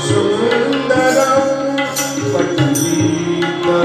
सुंदरम पट्टितमा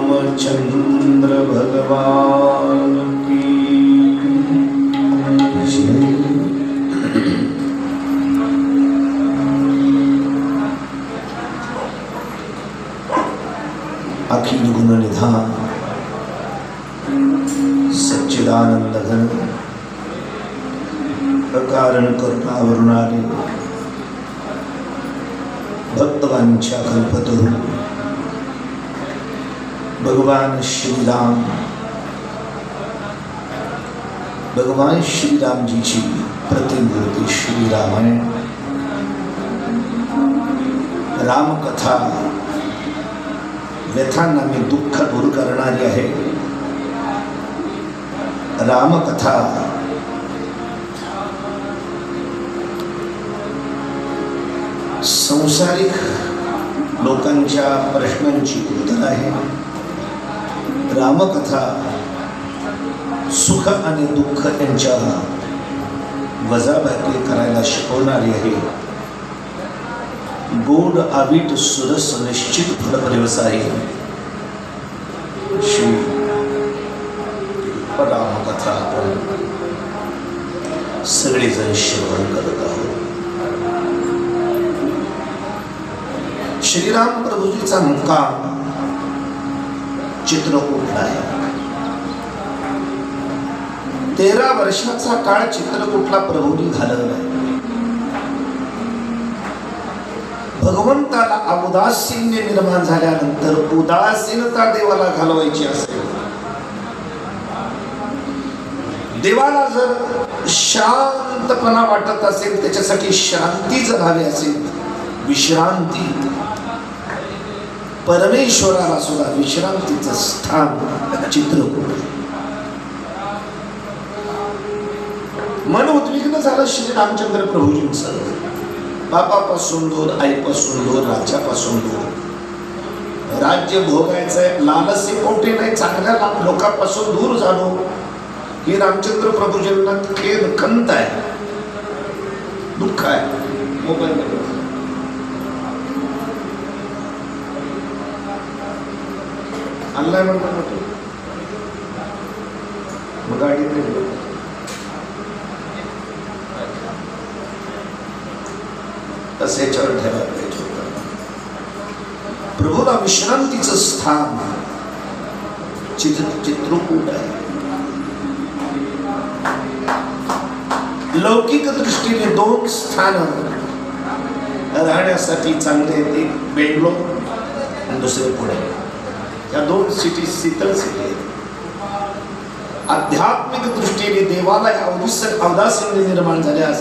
रामचंद्र भगवान की अखिल गुण निधान सच्चिदानंद घन प्रकारण करुणावरुणाने भक्तवांच्या कल्पतरू भगवान श्री राम जी की प्रतिमूर्ति श्री रामायण राम कथा व्यथांना दुःख दूर करणारी आहे। राम कथा संसारिक लोकांच्या प्रश्नांची उत्तर आहे। रामकथा सुख आणि दुःख यांच्या वजाबाकी करायला शिकवणारी आहे। गोड आवीट सुरस निश्चित फलप्रवसायी श्री रामकथा आपण सगळेजण श्रवण करत आहोत। श्रीराम प्रभूजीचा मुक्काम चित्रकूट आहे। 13 वर्षाचा काळ चित्रकूटला प्रभूंनी घालवला। भगवंताला उदासीन्य निर्माण झाल्यानंतर उदासीनता देवाला घालवायची असेल, देवाला जर शांतपणा वाटत असेल, त्याच्यासाठी शांती जर हवी असेल, विश्रांती, परमेश्वराला सुद्धा विश्रांतीचं स्थान चित्रकूट। मन उद्विग्न झालं श्री रामचंद्र प्रभूजींचं। बापापासून दूर, आईपासून दूर, राज्यापासून दूर, राज्य भोगायचंय, लालसे पोटे नाही, चांगल्या लोकांपासून दूर झालो, ही रामचंद्र प्रभूजींना खेद खंत आहे, दुःख आहे। मोबाईल अल्लाह म्हणतो मग गाडी तसे याच्यावर ठेवायला पाहिजे होतं। प्रभूला विश्रांतीचं स्थान चित्रकूट आहे। लौकिक दृष्टीने 2 स्थान राहण्यासाठी चांगले आहेत, एक बेंगलोर आणि दुसरे पुणे। या 2 सिटी शीतल सिटी आहेत। आध्यात्मिक दृष्टीने देवाला औदासीन्य निर्माण झाल्यास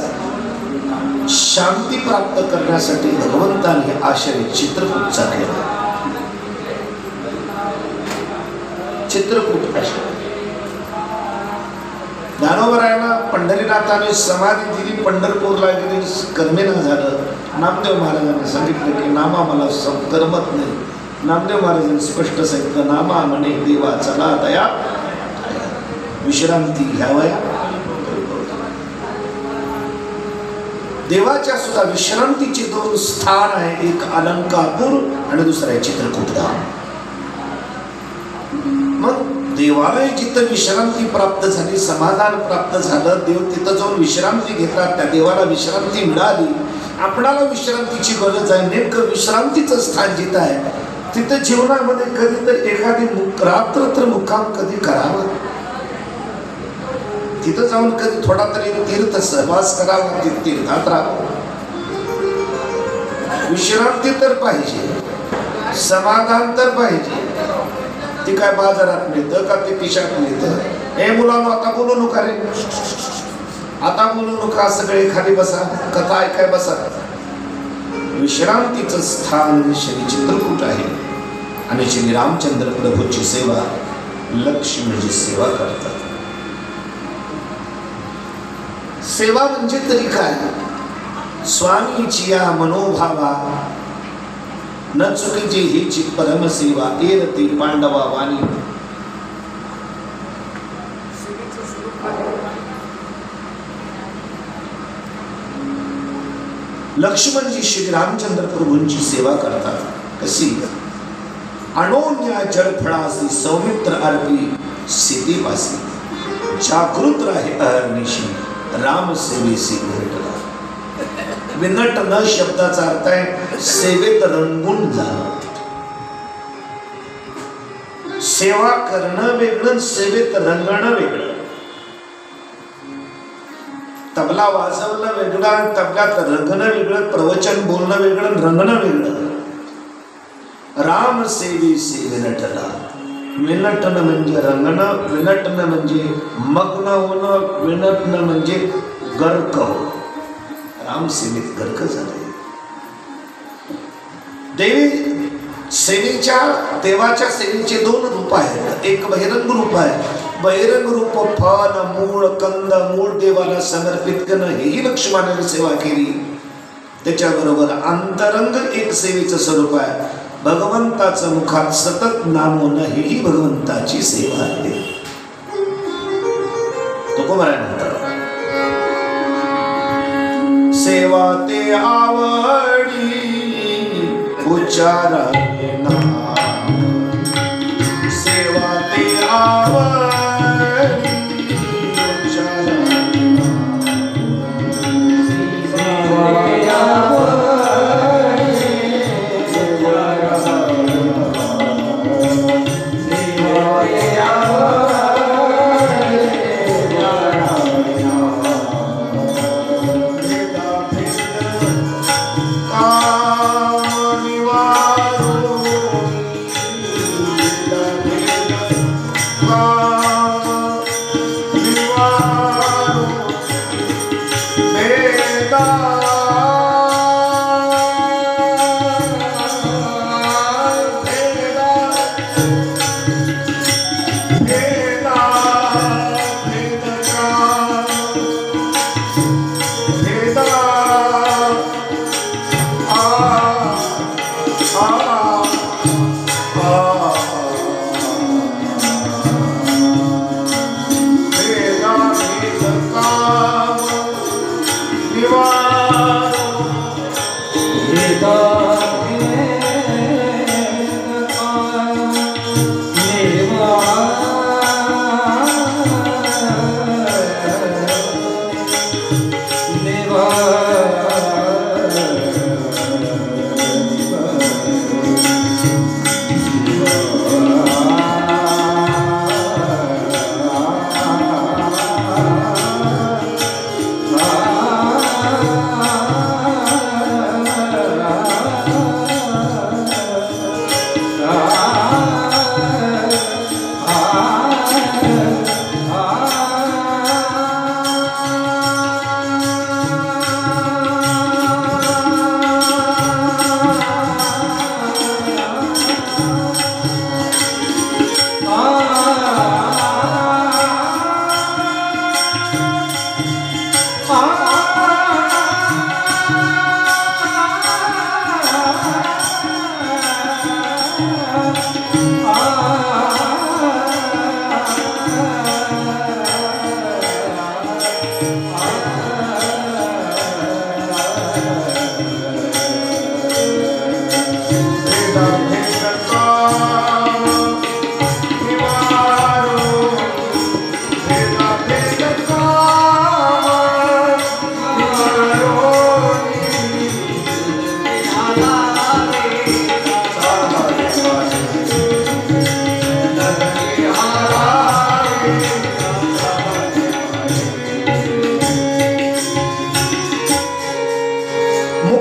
शांती प्राप्त करण्यासाठी भगवंताने आश्रय चित्रकूटचा केला। चित्रकूट आश्रय ज्ञानोबरायांना पंढरीनाथाने समाधी दिली, पंढरपूरला गेली, कर्मे न झालं। नामदेव महाराजांनी सांगितलं की नामा मला करमत नाही। नामदेव महाराजांनी स्पष्ट सांगितलं, नामा म्हणे देवा चला दया, विश्रांती घ्यावया। देवाच्या सुद्धा विश्रांतीचे 2 स्थान आहे, एक अलंकापूर आणि दुसरं आहे चित्रकूटधाम। मग देवालाही जिथं विश्रांती प्राप्त झाली, समाधान प्राप्त झालं, देव तिथं जाऊन विश्रांती घेतला, त्या देवाला विश्रांती मिळाली। आपणाला विश्रांतीची गरज आहे, नेमकं विश्रांतीचं स्थान जिथं आहे तिथं जीवनामध्ये कधीतरी एखादी रात्र तर मुक्काम कधी करावा, तिथं जाऊन कधी थोडा तरी तीर्थ सहवास करावा, तीर्थात राहावं। विश्रांती तर पाहिजे, समाधान तर पाहिजे. ती काय बाजारात मिळतं का ते खिशात मिळतं? हे मुलांनो, आता बोलू नका रे, आता बोलू नका, सगळे खाली बसा, कथा ऐकाय बसा. विश्रांतीचं स्थान श्री चित्रकूट आहे आणि श्री रामचंद्र प्रभूची सेवा लक्ष्मीची सेवा करतात. सेवा म्हणजे तरी काय? स्वामीची या मनोभावा न चुकीची हीची परमसेवा एरती पांडवा वाणी. लक्ष्मणजी श्री रामचंद्र प्रभूंची सेवा करतात. कशी? अनोन्या जळफळासी सौमित्र अर्पी सिद्धीपासी जागृत राहे अहर्निशी राम सेवेसी भेटला. विनट न शब्दाचा अर्थ आहे सेवेत रंगून जाणं. सेवा करणं वेगळं, सेवेत रंगणं वेगळं. तबला वाजवणं वेगळं, तबल्यात रंगणं वेगळं, प्रवचन बोलणं वेगळं, रंगणं वेगळं. राम सेवेसी विनटला. विनटणं म्हणजे रंगणं, विनटणं म्हणजे मग्न होणं, विनटणं म्हणजे गर्क होणं. राम सेवेत गर्क झाले. देवी सेवेच्या, देवाच्या सेवेचे दोन रूप आहेत. एक बहिरंग रूप आहे. बहिरंग रूप फल मूळ कंद मूळ देवाला समर्पित करणं, हेही लक्ष्मणाने सेवा केली. त्याच्याबरोबर अंतरंग एक सेवेचं स्वरूप आहे. भगवंताचं मुखात सतत नाम होणं, हेही भगवंताची सेवा आहे. तुकोबाराय म्हणतात, सेवा ते आवडी उच्चाराने नाम. सेवा ते आवडी उच्चाराने नाम.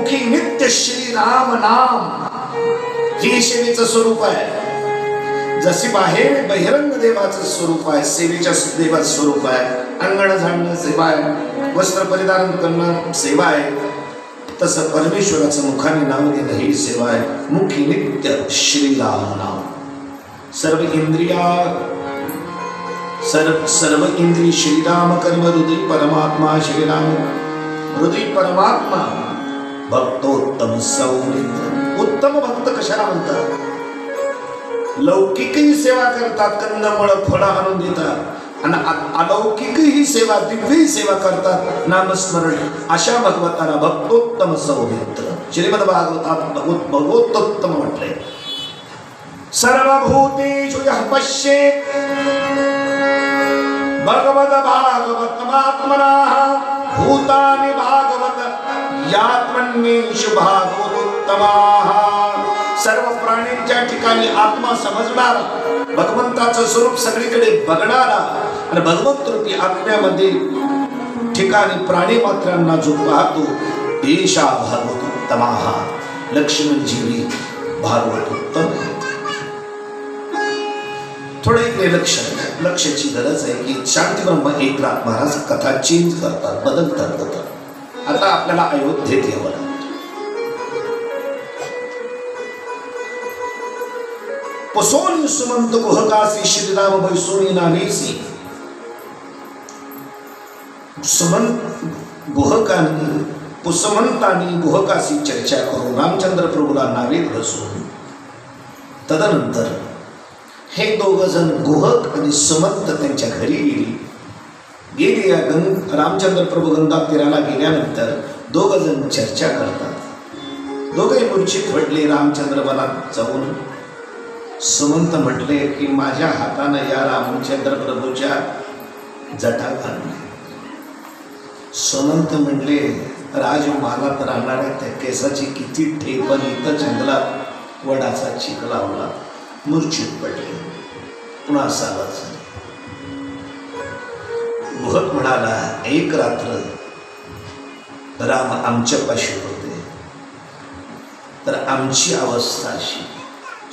मुखी नित्य श्री राम नाम, ही सेवेचं स्वरूप आहे. जशी बाहेर बहिरंग देवाचं स्वरूप आहे, सेवेच्या देवाचं स्वरूप आहे. अंगण झाडणं सेवा आहे, वस्त्र परिधान करणं सेवा आहे, तसं परमेश्वराचं मुखाने नाव घेणं ही सेवा आहे. मुखी नित्य श्रीराम नाम. सर्व इंद्रिय श्रीराम कर्म, हृदय परमात्मा श्रीराम. हृदय परमात्मा भक्तोत्तम सौमित्र. उत्तम भक्त कशाला म्हणतात? लौकिकही सेवा करतात, कंदमुळ फळं आणून देतात, आणि अलौकिकही सेवा, दिव्यही सेवा करतात, नामस्मरण. अशा भगवताला भक्तोत्तम सौमित्र. श्रीमद भागवतात भगवतोत्तम म्हटले. सर्वभूतेषु यः पश्येत् भगवत भागवतमात्मनः भूतानि भागवत यात्मन्येषु भागवतोत्तमाः. सर्व प्राण्यांच्या ठिकाणी आत्मा समजणारा, भगवंताचं स्वरूप सगळीकडे बघणारा, आणि भगवंत रूपी आत्म्यामध्ये ठिकाणी प्राणी मात्रांना जो पाहतो, एषा भागवतोत्तमाः. लक्ष्मणजीवी भागवतोत्तम. थोडं इकडे लक्षाची गरज आहे की शांतीब्रह्म एकनाथ महाराज कथा चेंज करतात, बदल करतात. आता आपल्याला अयोध्येत यावं लागतं. पुसोनी सुमंत गुहकासी श्रीराम बैसोनी नावेसी. सुमंत गुहकांनी पुसमंतांनी गुहकाशी चर्चा करून रामचंद्र प्रभूला नावेत बसून, तदनंतर हे दोघ जण गुहक आणि सुमंत त्यांच्या घरी गेली. रामचंद्र प्रभू गंगा तीराला गेल्यानंतर दोघ जण चर्चा करतात. दोघे मूर्छित पडले. रामचंद्र वनात जाऊन सुमंत म्हटले की माझ्या हातानं या रामचंद्र प्रभूच्या जटा घालल्या. सुमंत म्हटले राजमहालात राहणाऱ्या त्या केसाची किती ठेपण, इथं जंगलात वडाचा चिक लावला. मूर्छित पडले. पुन्हा सावध झाले. गुहक म्हणाला एक रात्र राम आमच्या पाशी होते, तर आमची अवस्था अशी.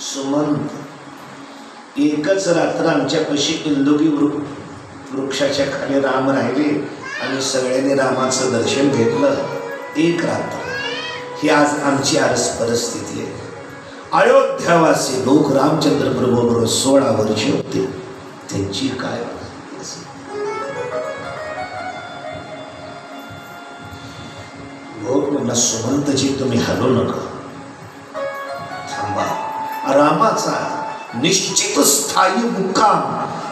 सुमंत एकच रात्र आमच्या पाशी इंदुगी वृक्षाच्या खाली राम राहिले आणि सगळ्यांनी रामाचं दर्शन घेतलं. एक रात्र. ही आज आमची आरस परिस्थिती आहे. अयोध्यावासी लोक रामचंद्र प्रभू बरोबर 16 वर्षे होते, त्यांची काय. लोक म्हणला सुमंतजी तुम्ही हलू नका, थांबा. रामाचा निश्चित स्थायी मुक्काम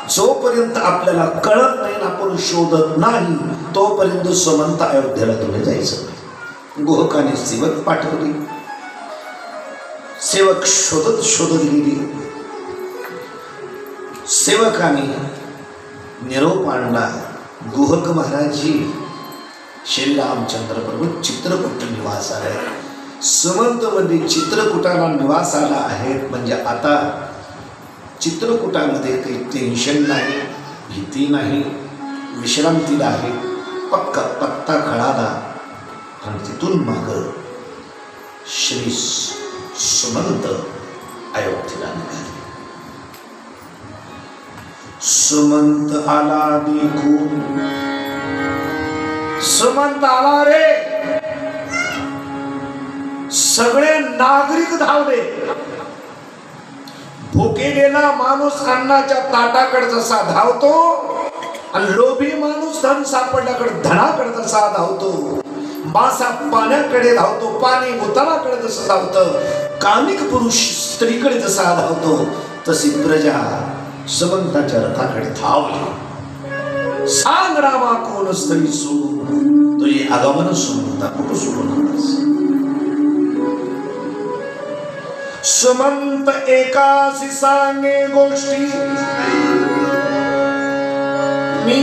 जोपर्यंत आपल्याला कळत नाही, आपण शोधत नाही, तोपर्यंत सुमंत अयोध्येला तुम्ही जायचं. गुहकाने सेवक पाठवली. सेवक शोधत गेली. सेवकाने निरोप आणला, गुहक महाराजजी श्री रामचंद्र प्रभू चित्रकूट निवासाला आहे. सुमंत मध्ये चित्रकूटाला निवासाला आहेत, म्हणजे आता चित्रकूटामध्ये काही टेन्शन नाही, भीती नाही, विश्रांतीला आहे. पत्ता कळाला आणि तिथून माग श्री सुमंत अयोध्येला निघाले. सुमंत आला देखून. सुमंत आला रे. सगळे नागरिक धावले. भुकेलेला माणूस अन्नाच्या ताटाकडे जसा धावतो आणि लोभी माणूस धन सापडल्याकडे धनाकडे जसा धावतो, मासा पाण्याकडे धावतो, पाणी भूतानाकडे जसं धावतं, कामिक पुरुष स्त्रीकडे जसा धावतो, तशी प्रजा सुमंताच्या रथाकडे धावली. सांग रामा कोण स्त्री सोडून तुझे आगमन सुमंता कुठं सोडून. सुमंत एकासी सांगे गोष्टी. मी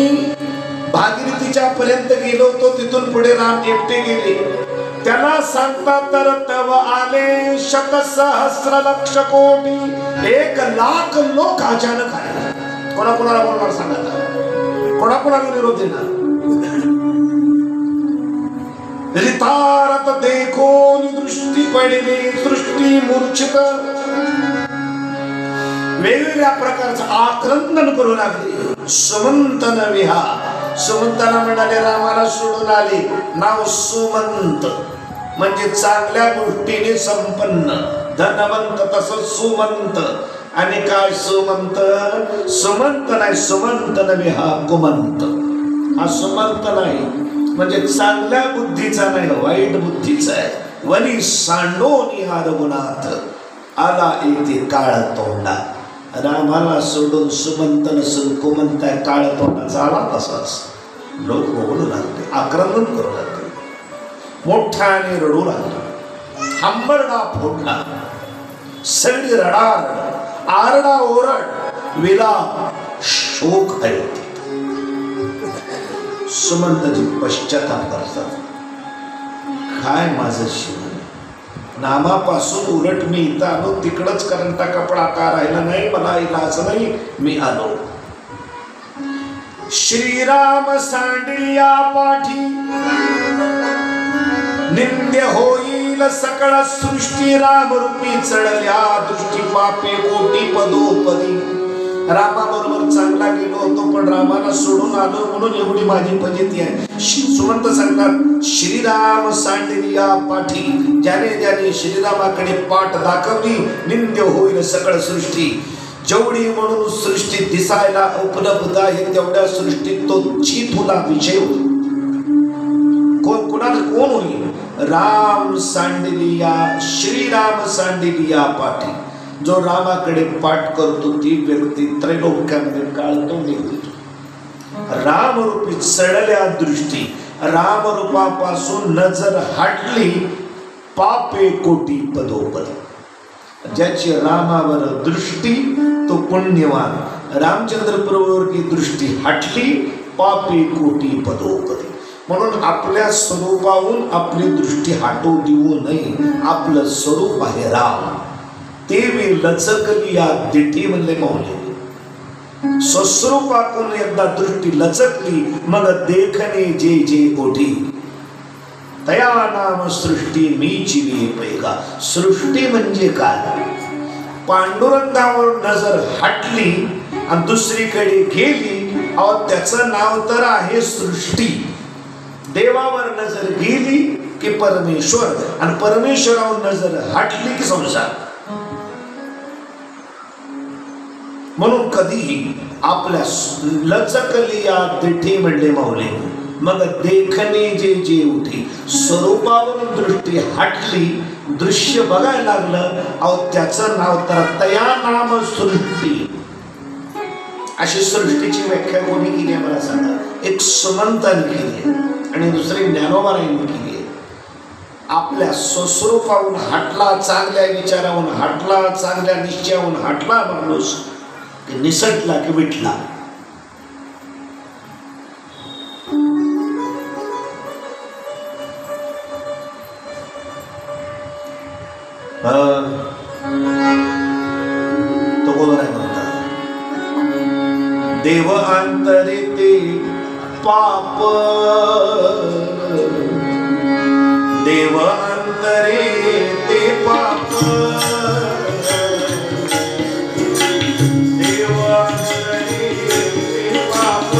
भागीरथीच्या पर्यंत गेलो होतो, तिथून पुढे राम एकटे गेले. त्याला सांगता तर तव आले 100,000,000,000 कोटी. 1,00,000 लोक अचानक आले. कोणाकोणाला बोलणार सांगा, कोणाकोणाला निरोप देणार. रितारत देखोन दृष्टी पडली सृष्टी मूर्छित, वेगवेगळ्या प्रकारचं आक्रंदन करू लागले. सुमंतन विहा, सुमंताना म्हणाले रामाला सोडून आले. नाव सुमंत म्हणजे चांगल्या गोष्टीने संपन्न, धनवंत तसं सुमंत. आणि काय सुमंत? सुमंत नाही, सुमंत नव्हे हा कुमंत. हा सुमंत नाही म्हणजे चांगल्या बुद्धीचा नाही, वाईट बुद्धीचा आहे. वनी सांडोनी रघुनाथ आला येते काळ तोंडा. रामाला सोडून सुमंत नसून कुमंत आहे, काळ तोंडाचा आला. तसाच लोक बोलू लागले, आक्रमण करू लागले, मोठ्याने रडू लागला, हंबरडा फोडला, सगळी रडारड, आरडा ओरड, विलाप, शोक आहे. सुमंतजी पश्चाताप करतात. काय माझं जीवन, नामापासून उलट मी इथं आलो, तिकडच करंटा कपडा का राहिला नाही, मला इलाज नाही, मी आलो. श्रीराम सांडिया पाठी निंद्य होईल सकळ सृष्टी. राम रूपी चढल्या दृष्टी पापे कोटी पदोपदी. रामाबरोबर चांगला गेलो होतो पण रामाला सोडून आलो म्हणून एवढी माझी फजिती आहे. सुमंत सांगतात श्रीराम सांडिया पाठी, ज्याने ज्याने श्रीरामाकडे पाठ दाखवली निंद्य होईल सकळ सृष्टी. जेवढी म्हणून सृष्टी दिसायला उपलब्ध आहे तेवढ्या सृष्टीत तो तुला विषय होईल. कोणाला कोण होईल? राम सांडिलिया, श्रीराम सांडिलिया पाठी. जो रामाकडे पाठ करतो ती व्यक्ती त्रैलोक्यामध्ये काळतोंडी होईल. रामरूपी चढल्या दृष्टी, रामरूपापासून नजर हटली पापे कोटी पदोपदी. ज्याची रामावर दृष्टी तो पुण्यवान. रामचंद्र प्रभूवर की दृष्टी हटली पापे कोटी पदोपदी. म्हणून आपल्या स्वरूपाहून आपली दृष्टी हटवू देऊ नये. आपलं स्वरूप आहे राम. ते मी लचकली या दिठी म्हणले मौली. स्वस्वरूपातून एकदा दृष्टी लचकली मग देखणे जे जे ओठी. तया नाम सृष्टी मी चिवी पैगा. सृष्टी म्हणजे काय? पांडुरंगावर नजर हटली आणि दुसरीकडे गेली, अहो त्याचं नाव तर आहे सृष्टी. देवावर नजर गेली की परमेश्वर, आणि परमेश्वरावर नजर हटली की संसार. म्हणून कधीही आपल्या लचकली या दिठी म्हणले माऊली मग देखणे जे जे उठी. स्वरूपावरून दृष्टी हटली, दृश्य बघायला लागलं, अहो त्याचं नाव तर तया नाम सृष्टी. अशी सृष्टीची व्याख्या कोणी केली आहे मला सांगा? एक सुमंताने केली आहे आणि दुसरी ज्ञानोबारायांनी केली आहे. आपल्या स्वस्वरूपाहून हटला, चांगल्या विचाराहून हटला, चांगल्या निश्चयाहून हटला माणूस की निसटला की विटला. तो बोलणार आहे म्हणतात देव अंतरे ते पाप, देव अंतरे ते पाप, देव अंतरे ते पाप,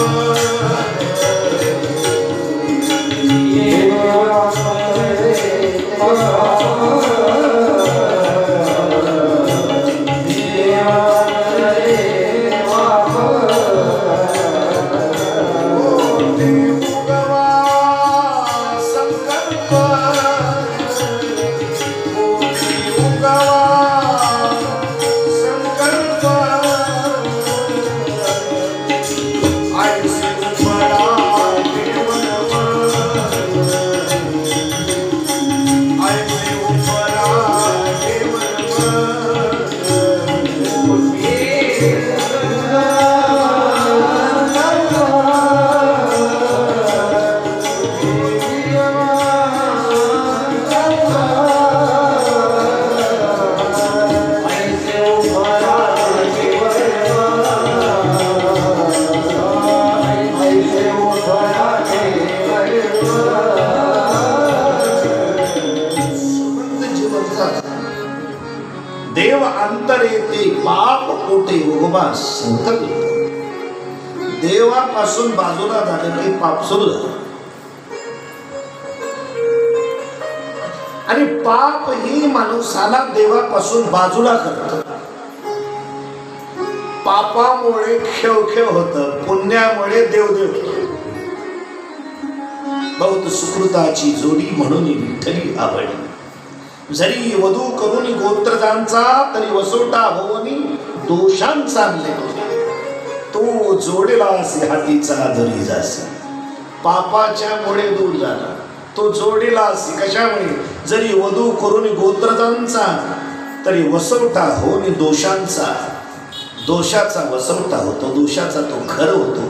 देव अंतरे ते पाप. What होतात. देव अंतरे ते पाप कोटे उगमा संकल्प. देवापासून बाजूला झालं की पाप सुरू झालं. आणि पाप ही माणसाला देवापासून बाजूला करत. पापामुळे खेळ होतं, पुण्यामुळे देवदेव. बहुत सुकृताची जोडी म्हणून विठ्ठली आवडी. जरी वधू करून गोत्रजांचा तरी वसोटा होवनी दोषांचा आणले. तो जोडेलासी हातीचा धरी जासी. पापाच्या मुळे दूर झाला तो जोडेलासी. कशामुळे? जरी वधू करून गोत्रजांचा तरी वसवटा होऊन दोषांचा. दोषाचा वसवटा होतो, दोषाचा तो घर होतो,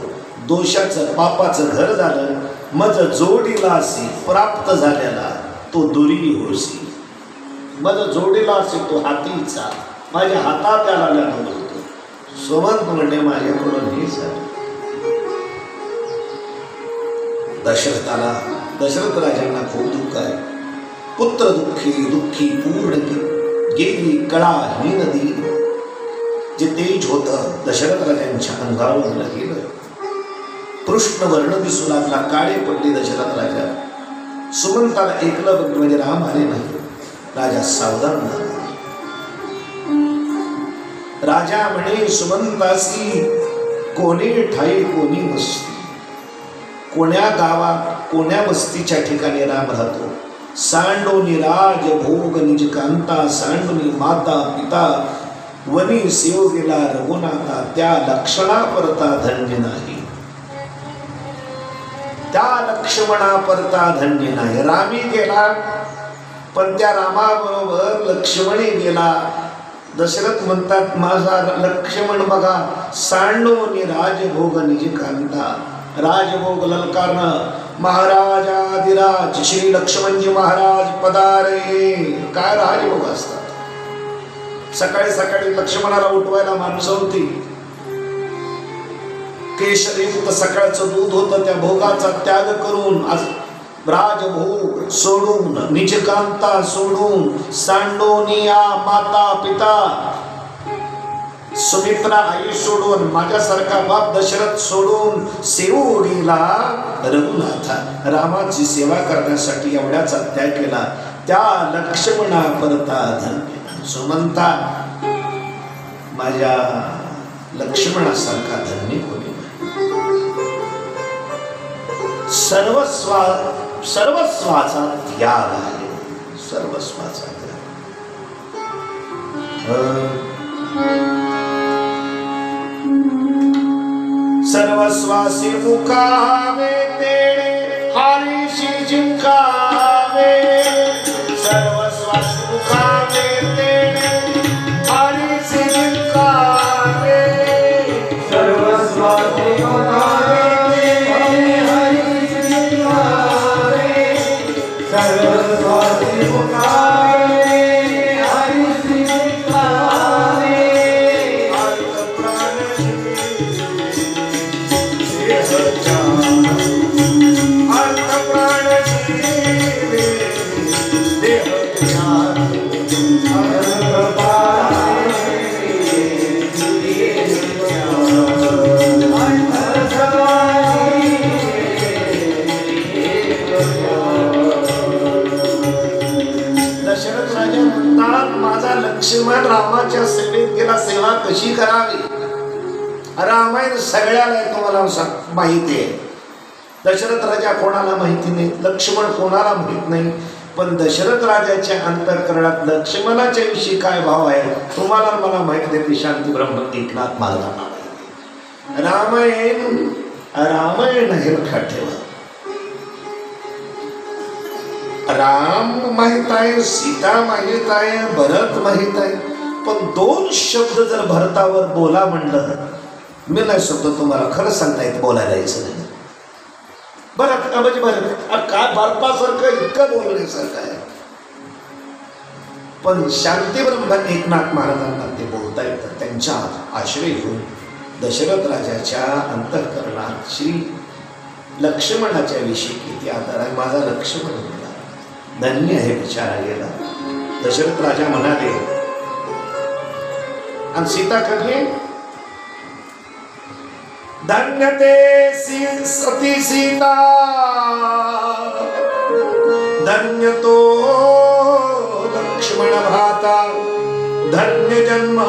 दोषाचं पापाचं घर झालं. मज जोडीलासी प्राप्त झालेला तो दुरी होसी. मज जोडीलासी तो हातीचा, माझ्या हातात आलेला होतो. सुमंत म्हणजे माझ्याकडून हे झालं. दशरथ राजांना खूप दुःख आहे. पुत्र दुःखी पूर्ण गेली कळा ही नदी. जे तेज होतं दशरथ राजांच्या अंगावर गेलं. कृष्ण वर्ण दिसू लागला, काळे पडले दशरथ राजा. सुमंताला ऐकलं म्हणजे राम आले नाही. राजा सावधान झाला. राजा म्हणे सुमंतासी कोणी ठाई कोणी वस्ती. कोण्या गावात कोण्या वस्तीच्या ठिकाणी राम राहतो. सांडोनी राज भोग निज कांता. सांडोनी माता पिता वनी सेव गेला रघुनाथा. त्या लक्षणा परता धन्य नाही. त्या लक्ष्मणा परता धन्य नाही. रामी गेला पण त्या रामाबरोबर लक्ष्मणी गेला. दशरथ म्हणतात माझा लक्ष्मण बघा सांडोनी राजभोग निज कांता. राजभोग ललकारणं महाराजाधिराज श्री लक्ष्मणजी महाराज पधारे. काय राजभोग असतात. सकाळी सकाळी लक्ष्मणाला उठवायला माणसं होती. केशरयुक्त सकाळचं दूध होतं. त्या भोगाचा त्याग करून आज राजभोग सोडून निजकांता सोडून सांडोनिया माता पिता सुमित्रा आई सोडून माझ्यासारखा बाप दशरथ सोडून सेवू गेला रघुनाथा. रामाची सेवा करण्यासाठी एवढ्याचा त्याग केला. त्या लक्ष्मणा परता धन्य. सुमंता माझ्या लक्ष्मणासारखा धन्य कोणी नाही. सर्वस्वाचा त्याग आहे. सर्वस्वाचा सर्वस्वासी मुकावे तेणे हारीशी जिंकावे. सर्वस्वासी मुकावे तेणे हारीशी जिंकावे. सर्वस्वासी मुकावे तेणे हारीशी जिंकावे. सर्वस्वासी मुकावे हारीशी जिंकावे. लक्ष्मण रामाच्या सेवेत गेला. सेवा कशी करावी रामायण सगळ्याला तुम्हाला माहिती आहे. दशरथ राजा कोणाला माहिती नाही, लक्ष्मण कोणाला माहित नाही. पण दशरथ राजाच्या अंतःकरणात लक्ष्मणाच्या विषयी काय भाव आहे तुम्हाला मला माहित नाही. ती शांती ब्रह्म एकनाथ महाराजांना माहिती. रामायण हे लक्षात ठेवा. राम माहित आहे, सीता माहित आहे, भरत माहित आहे. पण दोन शब्द जर भरतावर बोला म्हणलं, मी नाही शब्द तुम्हाला खरं सांगता येत बोलायला यायचं नाही. भरत म्हणजे भरत काय भरतासारखं इतकं बोलण्यासारखं आहे. पण शांती ब्रह्म एकनाथ महाराजांना ते बोलता येतं. त्यांच्या आश्रय घेऊन दशरथ राजाच्या अंतःकरणात श्री लक्ष्मणाच्या विषयी किती आदर आहे. माझा लक्ष्मण धन्य आहे बिचारा गेला. दशरथ राजा म्हणाले, आणि सीता कधी धन्य ते सती सीता, धन्य तो लक्ष्मण भ्राता, धन्य जन्म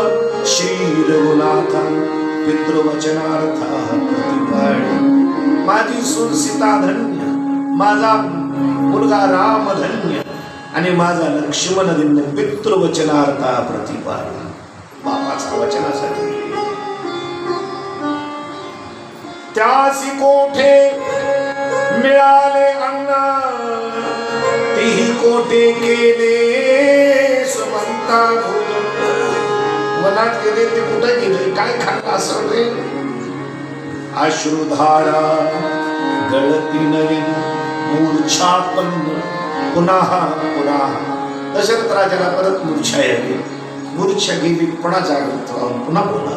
श्री रघुनाथा, पितृवचनार्था प्रतिपाळी. माझी सून सीता धन्य, माझा मुलगा राम धन्य, आणि माझा लक्ष्मण धन्य, पितृवचनार्था प्रतिपाळी. बापाचा वचनासाठी त्यासी कोठे मिळाले अन्न, तीही कोठे केले सुमंता भोजन. वनात गेले ते कुठे गेले, काय खाल्लं असं रे? अश्रुधारा गळती नयन, मूर्छापन्न पुन्हा पुन्हा. दशरथ राजाला परत मूर्छा यावी. मूर्छा गेली, पुन्हा जागृत राहून पुन्हा बोला.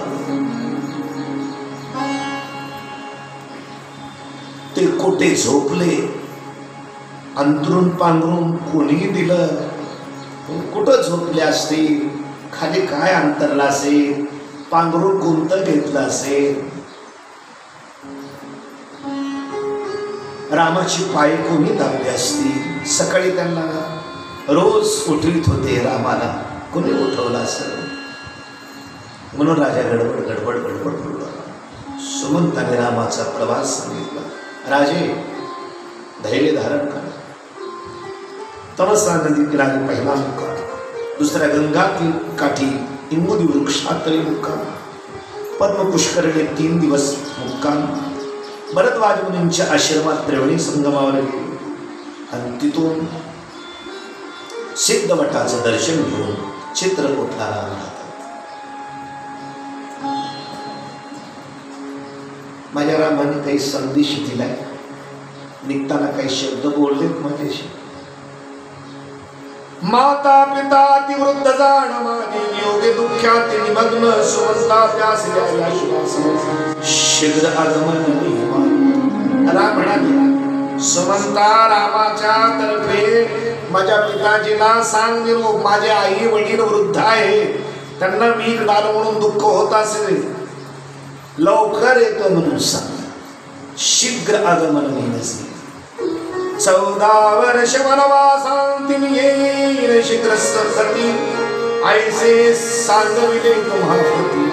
ते कोठे झोपले, अंतरून पांघरून कोणी दिलं? कुठं झोपले असतील? खाली काय अंतरला असेल? पांघरून कोणतं घेतलं असेल? रामाची पाय कोणी दाबली असतील? सकाळी त्यांना रोज उठवीत होते रामाला, कोणी उठवलं असेल? म्हणून राजा गडबड गडबड गडबड बोलला. सुमंताने रामाचा प्रवास सांगितला. राजे, धैर्य धारण करा. तमसा नदी किनारी पहिला मुक्काम, दुसऱ्या गंगा काठी इंबुदी वृक्षातळी मुक्काम, पद्म पुष्करणे 3 दिवस मुक्काम, भरद्वाज मुनींच्या आश्रमात त्रिवेणी संगमावर गेले, आणि तिथून सिद्धवटाचं दर्शन घेऊन चित्रकूटला राहतात. माझ्या रामाने काही संदेश दिलाय, निघताना काही शब्द बोललेत माझ्याशी. माता पिता अतिवृद्ध जाण माझे, योगे दुःख्यात निमग्न सुमंता त्यास द्यावी आश्वासन, शीघ्र आगमन. राम म्हणाले, सुमंता रामाच्या तर्फे माझ्या पिताजीला सांग निरोप. माझे आई वडील वृद्ध आहे, त्यांना मी डाल म्हणून दुःख होत असेल, लवकर येतो म्हणून सांग. शीघ्र आगमन नसे. 14 वर्ष वनवासांती येईल शीघ्र सती, ऐसे सांगविले तुम्हापती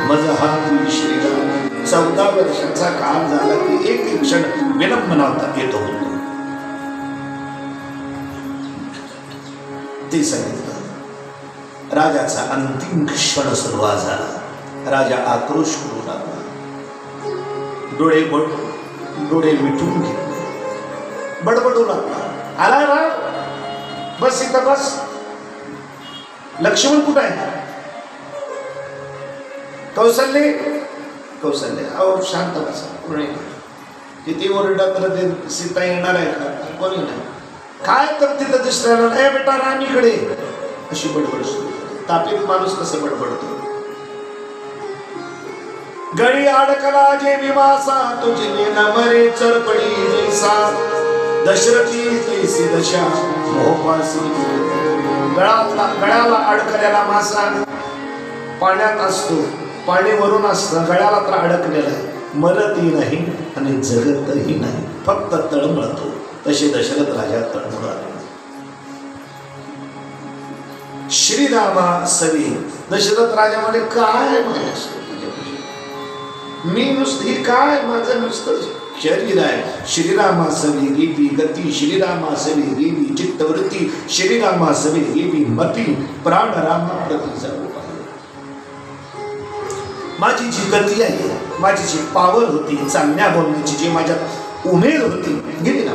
मज हाती श्रीराम. 14 वर्षाचा काळ झाला की एक क्षण विलंब नव्हता येतो होतो. ते सांगितलं. राजाचा अंतिम क्षण सुरुवात झाला. राजा आक्रोश करू लागला, डोळे मिटून घेतले, बडबडू लागला. आला ना, बस इथं बस. लक्ष्मण कुठं आहे? कौशल्य कौशल्य अहो शांत बसा. पुढे किती ओरडा तर ते सीता येणार आहे का? कोणी नाही. काय तर तिथं दिसणार नाही बेटा, राणीकडे अशी बडबड सुरू. तापित माणूस कसं बडबडतो? गळी अडकला जे विमासा, तुझे नमरे चरपडी जैसा, दशरथी तैसी दशा मोहपासी. गळ्याला अडकलेला मासा पाण्यात असतो, पाणी वरून असतं, गळ्याला तर अडकलेला आहे, मरतही नाही आणि जगतही नाही, फक्त तळमळतो. तसे दशरथ राजा तळमळाले. श्रीरामा सवी. दशरथ राजा म्हणे, काय मी नुसती काय, माझं नुसतं शरीर आहे. श्रीरामासवी गेली गती, श्रीरामासवी गेली चित्तवृत्ती, श्रीरामासवी गेली मती, प्राण रामा प्रती जाऊ. माझी जी गती आहे, माझी जी पावर होती, चालण्या बोलण्याची जी माझ्यात उमेद होती, गेली ना.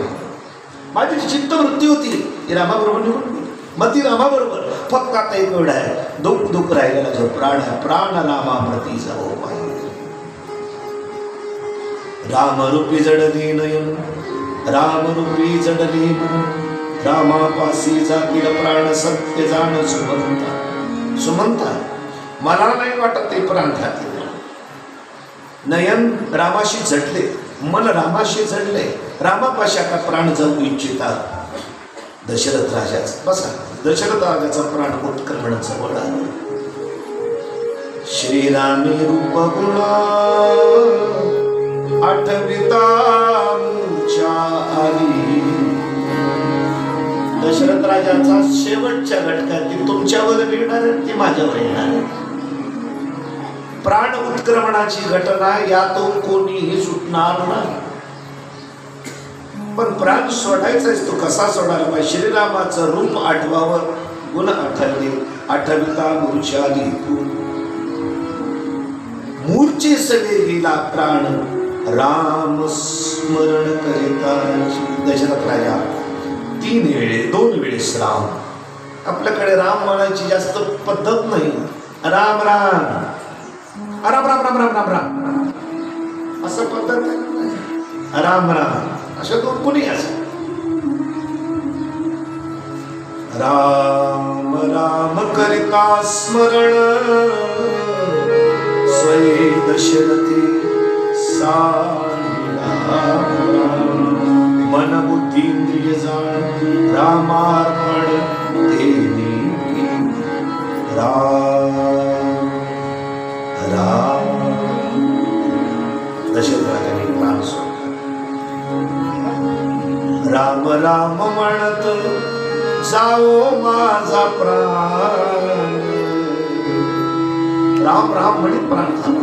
माझी जी चित्तवृत्ती होती ती रामाबरोबर निघून गेली, मती रामाबरोबर. फक्त आता एक वेळ आहे, दुःख राहिलेला जो प्राण आहे, प्राण रामा प्रती जाऊ पाहिजे. रामरूपी जडली नयन, रामरूपी जडली मन, रामापासी जातील प्राण सत्य जाण सुमंता. सुमंता, मला नाही वाटत ते प्राण खातील. नयन रामाशी जडले, मन रामाशी जडले, रामापाशी आता प्राण जाऊ इच्छितात. दशरथ राजाच बसा. दशरथ राजाचा प्राण उत्क्रमण जवळ आलं. श्रीरामे रूप गुणा आठविता मूर्छा आली. दशरथ राजाचा शेवटच्या घटकात ती तुमच्यावर येणार ती माझ्यावर येणार. प्राण उत्क्रमणाची घटना यातून कोणीही सुटणार नाही. पण प्राण सोडायचाच तो कसा सोडायला पाहिजे. श्रीरामाचं रूप आठवावं, गुण आठवले, आठविता मूर्छा आली. मूर्छे सवे गेला प्राण राम स्मरण करिता. दशरथ राजा 3 वेळे 2 वेळेस राम. आपल्याकडे राम म्हणायची जास्त पद्धत नाही. राम राम राम राम राम राम राम राम असं पद्धत नाही. राम राम असं तो कुणी असं. राम राम करिता स्मरण स्वये दशरथे मन बुद्धी इंद्रिय जाण रामार्पण देनी. राम राम दशरथ राजाने प्राण सोडला. राम राम म्हणत जाओ माझा प्राण. राम राम म्हणत प्राण झाला.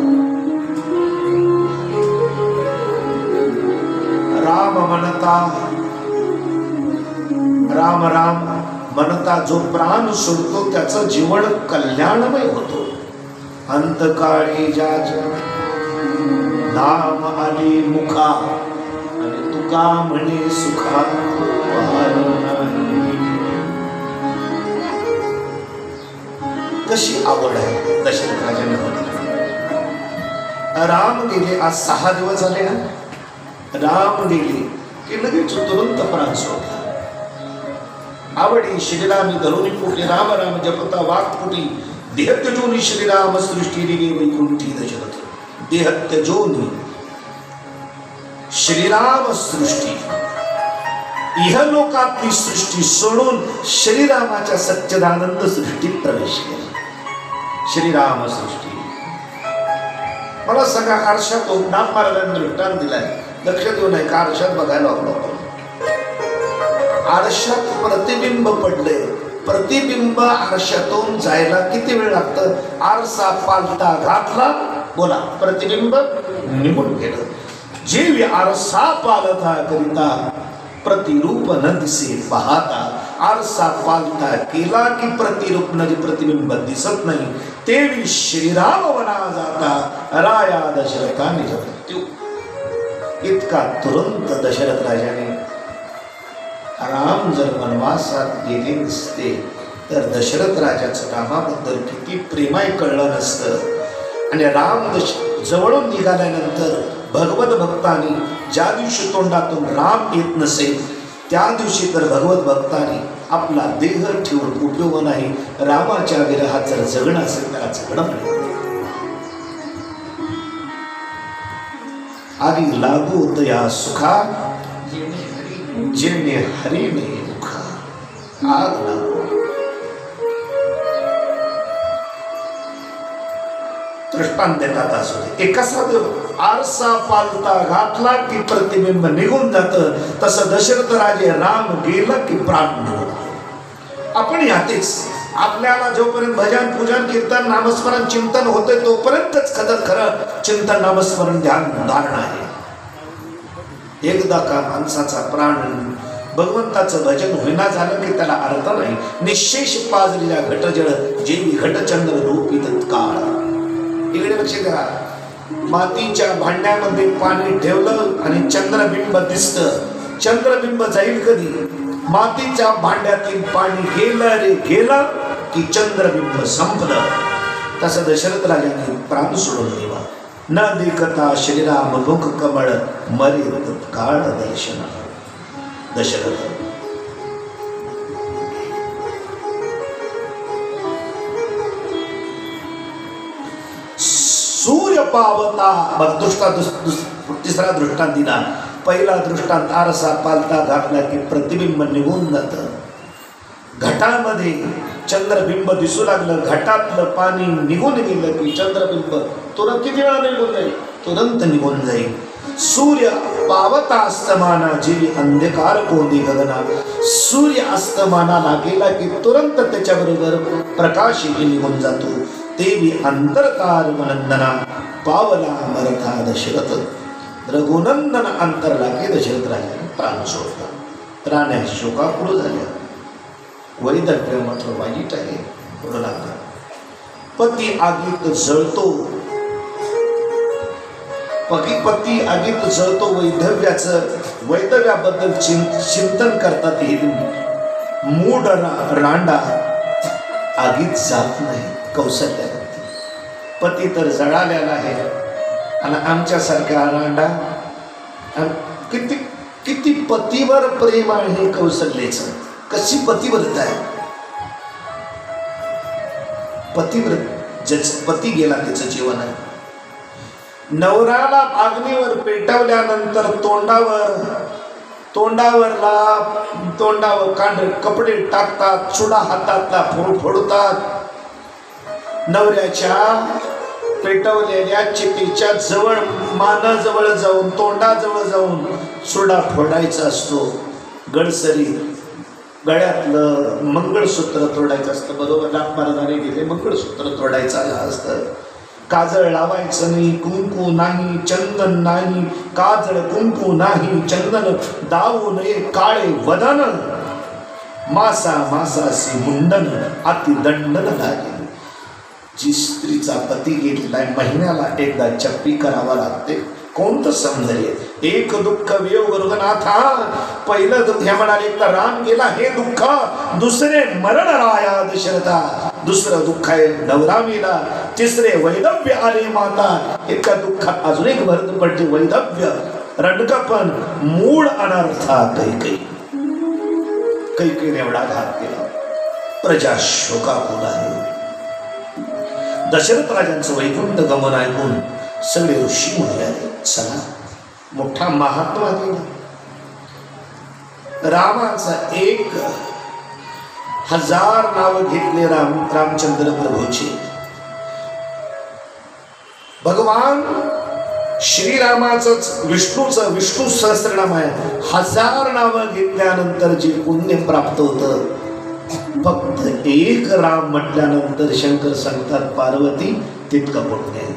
राम म्हणता राम राम म्हणता जो प्राण सोडतो त्याचं जीवन कल्याणमय होतो. अंतकाळी ज्याच्या नाम आले मुखा आणि तुका म्हणे सुखा कशी आवड आहे दशरथ राजाने. राम गेले आज 6 दिवस झाले ना. राम गेले की लगेच तुरंत प्राण सोडला. आवडी श्रीरामी धरुणी पोटी राम राम जपता वाक्पुटी देहत्यजोनी श्रीराम सृष्टी दिली वैकुंठी. दशरथ देहत्यजोनी श्रीराम सृष्टी इहलोकातली सृष्टी सोडून श्रीरामाच्या सच्चिदानंद सृष्टीत प्रवेश केला. श्रीराम सृष्टी मला सगळ्या आरशात नाथ महाराजांनी दृष्टांत दिलाय. लक्ष देऊ नये का आरशात बघायला लागलो. आरशात प्रतिबिंब पडले. प्रतिबिंब आरशातून जायला किती वेळ लागतं. आरसा पालथा घातला बोला प्रतिबिंब निघून गेलं. जीव आरसा पालथा करिता प्रतिरूप न दिसे पाहता. आरसा पालथा केला की प्रतिरूप म्हणजे प्रतिबिंब दिसत नाही. तेवी श्रीराम वना जाता राया दशरथाने मृत्यू. इतका तुरंत दशरथ राजाने राम जर वनवासात गेले नसते तर दशरथ राजाचं रामाबद्दल किती प्रेमाय कळलं नसतं. आणि राम जवळून निघाल्यानंतर भगवत भक्तांनी ज्या दिवशी तोंडातून राम येत नसेल त्या दिवशी तर भगवत भक्तांनी आपला देह ठेवून उपयोग नाही. रामाच्या विरहात जर जगणं असेल त्याला जगणं मिळत. आगी लागू होत या सुखा जिरणे हरिणे दुखा. आग लागू दृष्टांत देतात असू दे. एका साधं आरसा पालता घातला की प्रतिबिंब निघून जातं तसं दशरथ राजे राम गेला की प्राण निघून. आपण यातेच आपल्याला जोपर्यंत भजन पूजन कीर्तन नामस्मरण चिंतन होते तोपर्यंतच खरं चिंतन नामस्मरण ध्यान धारणा आहे. एकदा का माणसाचा प्राण भगवंताचं भजन होईना झालं की त्याला अर्थ नाही. निशेष पाजलेल्या घटजळ जेवी घटचंद्र रूपी तत्काळ. इकडे लक्ष द्या. मातीच्या भांड्यामध्ये पाणी ठेवलं आणि चंद्रबिंब दिसतं. चंद्रबिंब जाईल कधी. मातीच्या भांड्यातील पाणी गेलं रे गेलं की चंद्रबिंब संपलं. तसं दशरथ राजाने प्राण सोडून देवा. न देखता श्रीराम मुख कमळ मरे तत्काळ दर्शन. दशरथ सूर्य पावता तिसरा दृष्टांत दिला. पहिला दृष्टांत आरसा पालता घातला की प्रतिबिंब निघून जातं. घटामध्ये चंद्रबिंब दिसू लागलं, घटातलं पाणी निघून गेलं की चंद्रबिंब तुरंत किती वेळा निघून जाईल? तुरंत निघून जाईल. सूर्य पावता अस्तमाना जीवी अंधकार कोंदी गगना. सूर्य अस्तमानाला गेला की तुरंत त्याच्याबरोबर प्रकाशही निघून जातो. देवी अंतरकार मनंदना पावला मरथा दशरथ. रघुनंदन अंतरला की दशरथ राजाने प्राण सोडला. राण्या शोकाकुळ झाल्या. वैदव्य मात्र वाईट आहे. पती आगीत जळतो, पती आगीत जळतो. वैधव्याबद्दल चिंतन करतात हे मूढ रांडा आगीत जात नाही. कौशल्य पती तर जळालेला आहे आणि आमच्यासारख्या रांडा किती किती पतीवर प्रेम आहे कौशल्याचं. कशी पतिव्रत आहे. पतिव्रत ज्याचं पती गेला त्याचं जीवन आहे. नवऱ्याला अग्नीवर पेटवल्यानंतर तोंडावर कपडे टाकतात, चुडा हातातला फोडतात. नवऱ्याच्या पेटवलेल्या चितेच्या जवळ मानाजवळ जाऊन तोंडाजवळ जाऊन चुडा फोडायचा असतो. गडसरी गळ्यातलं मंगळसूत्र तोडायचं असतं. बरोबर लाभ महाराजांनी गेले मंगळसूत्र तोडायचं असतं. काजळ लावायचं नाही, कुंकू नाही, चंदन नाही. काजळ कुंकू नाही, चंदन दावू नये काळे वदन. मासासी मुंडन अति दंडन लागेल. जी स्त्रीचा पती गेलेला महिन्याला एकदा चप्पी करावा लागते. कोणतं सौंदर्य. एक दुःख वेव गुरुनाथा. पहिलं दुःख हे म्हणाले एकदा राम गेला हे दुःख, दुसरे मरण राया दशरथा. दुसरं दुःख आहे नवरा मेला, तिसरे वैधव्य आले माता. एका दुःखात अजून एक भरत पडते वैधव्य. रडकपण मूळ अनर्था कैकेने एवढा घात केला. प्रजा शोकाकुल आहे. दशरथ राजांचं वैकुंठ गमन ऐकून सगळे ऋषी मुनी आले. चला मोठा महात्मा गेला. रामाचा 1000 नाव घेतले रामचंद्र प्रभूचे. भगवान श्रीरामाच विष्णू सहस्रनाम आहे. 1000 नावं घेतल्यानंतर जे पुण्य प्राप्त होतं, फक्त एक राम म्हटल्यानंतर शंकर सांगतात पार्वती तितकं पुण्य आहे.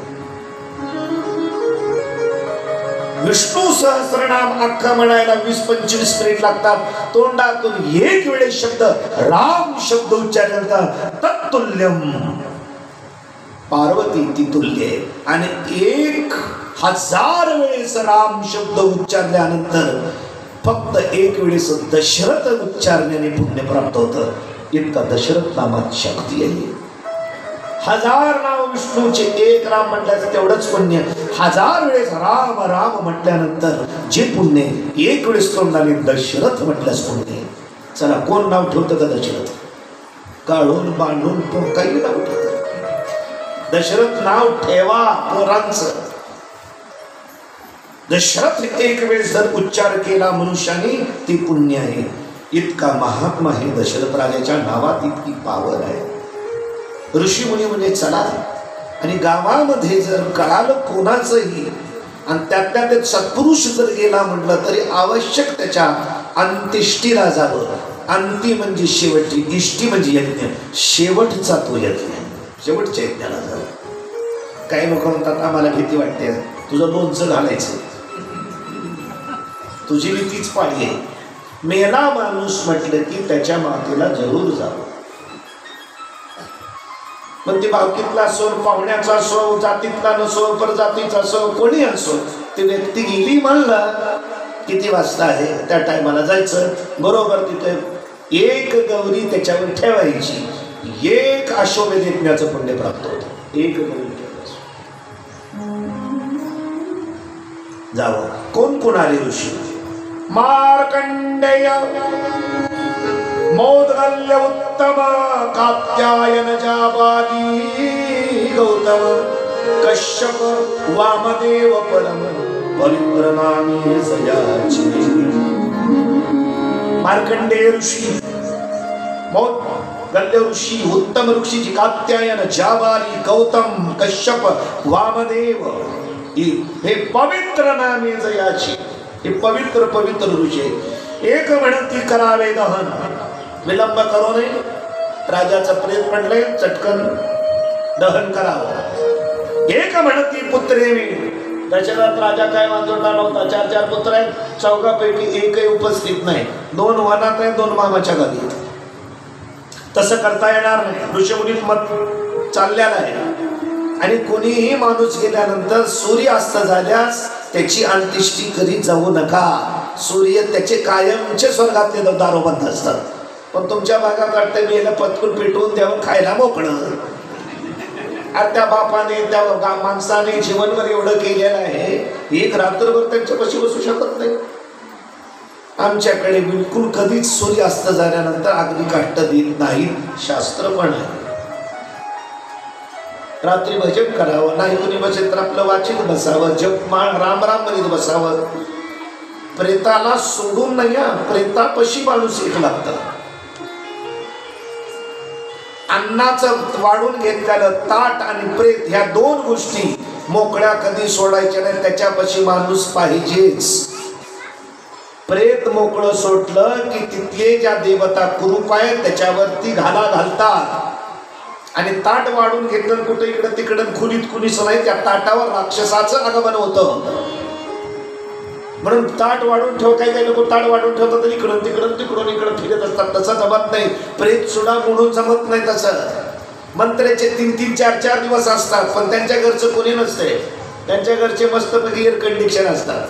विष्णू सहस्रनाम अख्खा म्हणायला 20-25 मिनिट लागतात. तोंडातून एक वेळेस शब्द राम शब्द उच्चारला तत्तुल्यम. पार्वती ती तुल्य आहे. आणि 1000 वेळेस राम शब्द उच्चारल्यानंतर फक्त एक वेळेस दशरथ उच्चारण्याने पुण्य प्राप्त होतं. इतका दशरथ नामात शक्ती आहे. 1000 नाव विष्णूचे, एक राम म्हटल्याचं तेवढंच पुण्य. 1000 वेळेस राम राम म्हटल्यानंतर जे पुण्य, एक वेळेस तोंडाने दशरथ म्हटल्यास पुण्य. चला कोण नाव ठेवतं का दशरथ? काढून बांधून काही नाव ठेवतं. दशरथ नाव ठेवा पोरांचं. दशरथ एक वेळेस जर उच्चार केला मनुष्याने ती पुण्य आहे. इतका महात्मा हे दशरथ राजाच्या नावात इतकी पावर आहे. ऋषी मुनी म्हणजे चला. आणि गावामध्ये जर कळालं कोणाचंही आणि त्यातल्या त्यात सत्पुरुष जर गेला म्हटलं तरी आवश्यक त्याच्या अंत्येष्टीला जावं. अंती म्हणजे शेवटची, इष्टी म्हणजे यज्ञ, शेवटचा तो यज्ञ, शेवटच्या यज्ञाला जावं. काही लोक म्हणतात आम्हाला भीती वाटते, तुझं लोणचं घालायचं, तुझी मी तीच पाळी आहे. मेला माणूस म्हटलं की त्याच्या मातेला जरूर जावं. पण ते भावकीतला असो, पाहुण्याचा असो, जातीतला नसो, परजातीचा असो, कोणी असो, ती व्यक्ती गेली म्हणलं किती वाजता आहे त्या टायमाला जायचं. बरोबर तिथे एक गौरी त्याच्यावर ठेवायची. एक अश्वमेध यज्ञाचं पुण्य प्राप्त होतं. एक गौरी जावं. कोण कोण आले ऋषी? मार्कंडेय, मोदगल्य उत्तम, कात्यायन जाबाली गौतम, कश्यप, वामदेव परम, पवित्र नामी सयाची. मार्कंडेय ऋषी बहुत गल्य ऋषी उत्तम ऋषी जी कात्यायन जाबाली गौतम कश्यप वामदेव हे पवित्र नामे जयाची, हे पवित्र पवित्र ऋषी. एक म्हणती करावे दहन, विलंब करू नये. राजाचं प्रेत पडले, चटकन दहन करावं. एक म्हणती पुत्रे मी, दशरथ राजा काय वांजोटा नव्हता, 4 पुत्र आहेत, 4पैकी एकही उपस्थित नाही. 2 वनात आहे, 2 मामाच्या गावी. तसं करता येणार नाही. ऋषीमुनीत मत चाललेलं आहे. आणि कोणीही माणूस गेल्यानंतर सूर्यास्त झाल्यास त्याची अंत्येष्टी करीत जाऊ नका. सूर्य त्याचे कायमचे स्वर्गातले दारोबंद असतात. पण तुमच्या भागात वाटतं मी याला पटकून पेटवून द्यावं, खायला मोकळं. आणि त्या बापाने त्या माणसाने जीवनभर एवढं केलेलं आहे, एक रात्रभर त्यांच्यापाशी बसू शकत नाही. आमच्याकडे बिलकुल कधीच सूर्यास्त झाल्यानंतर अग्निकाष्ट देत नाहीत, शास्त्र पण आहे. रात्री भजन करावं, नाही कुणी बसेल तर आपलं वाचित बसावं, जपमाळ राम राम म्हणत बसावं. प्रेताला सोडून नाही, प्रेतापशी माणूस एक लागतं. अन्नाचं वाढून घेतलेलं ताट आणि प्रेत ह्या 2 गोष्टी मोकळ्या कधी सोडायच्या नाही, त्याच्यापाशी माणूस पाहिजेच. प्रेत मोकळं सोडलं की तिथले ज्या देवता कुरूप आहेत त्याच्यावरती घाला घालतात. आणि ताट वाढून घेतलं कुठं इकडं तिकडं, खुलीत कुणीच नाही, त्या ताटावर राक्षसाचं आगमन होतं. म्हणून ताट वाढून ठेव, काही लोक ताट वाढून ठेवतात, इकडून तिकडून फिरत असतात. तसं जमत नाही. प्रेत सुद्धा म्हणून जमत नाही तसं. मंत्र्याचे 3-3, 4-4 दिवस असतात, पण त्यांच्या घरचं कोणी नसते. त्यांच्या घरचे मस्तपैकी एअर कंडिशन असतात.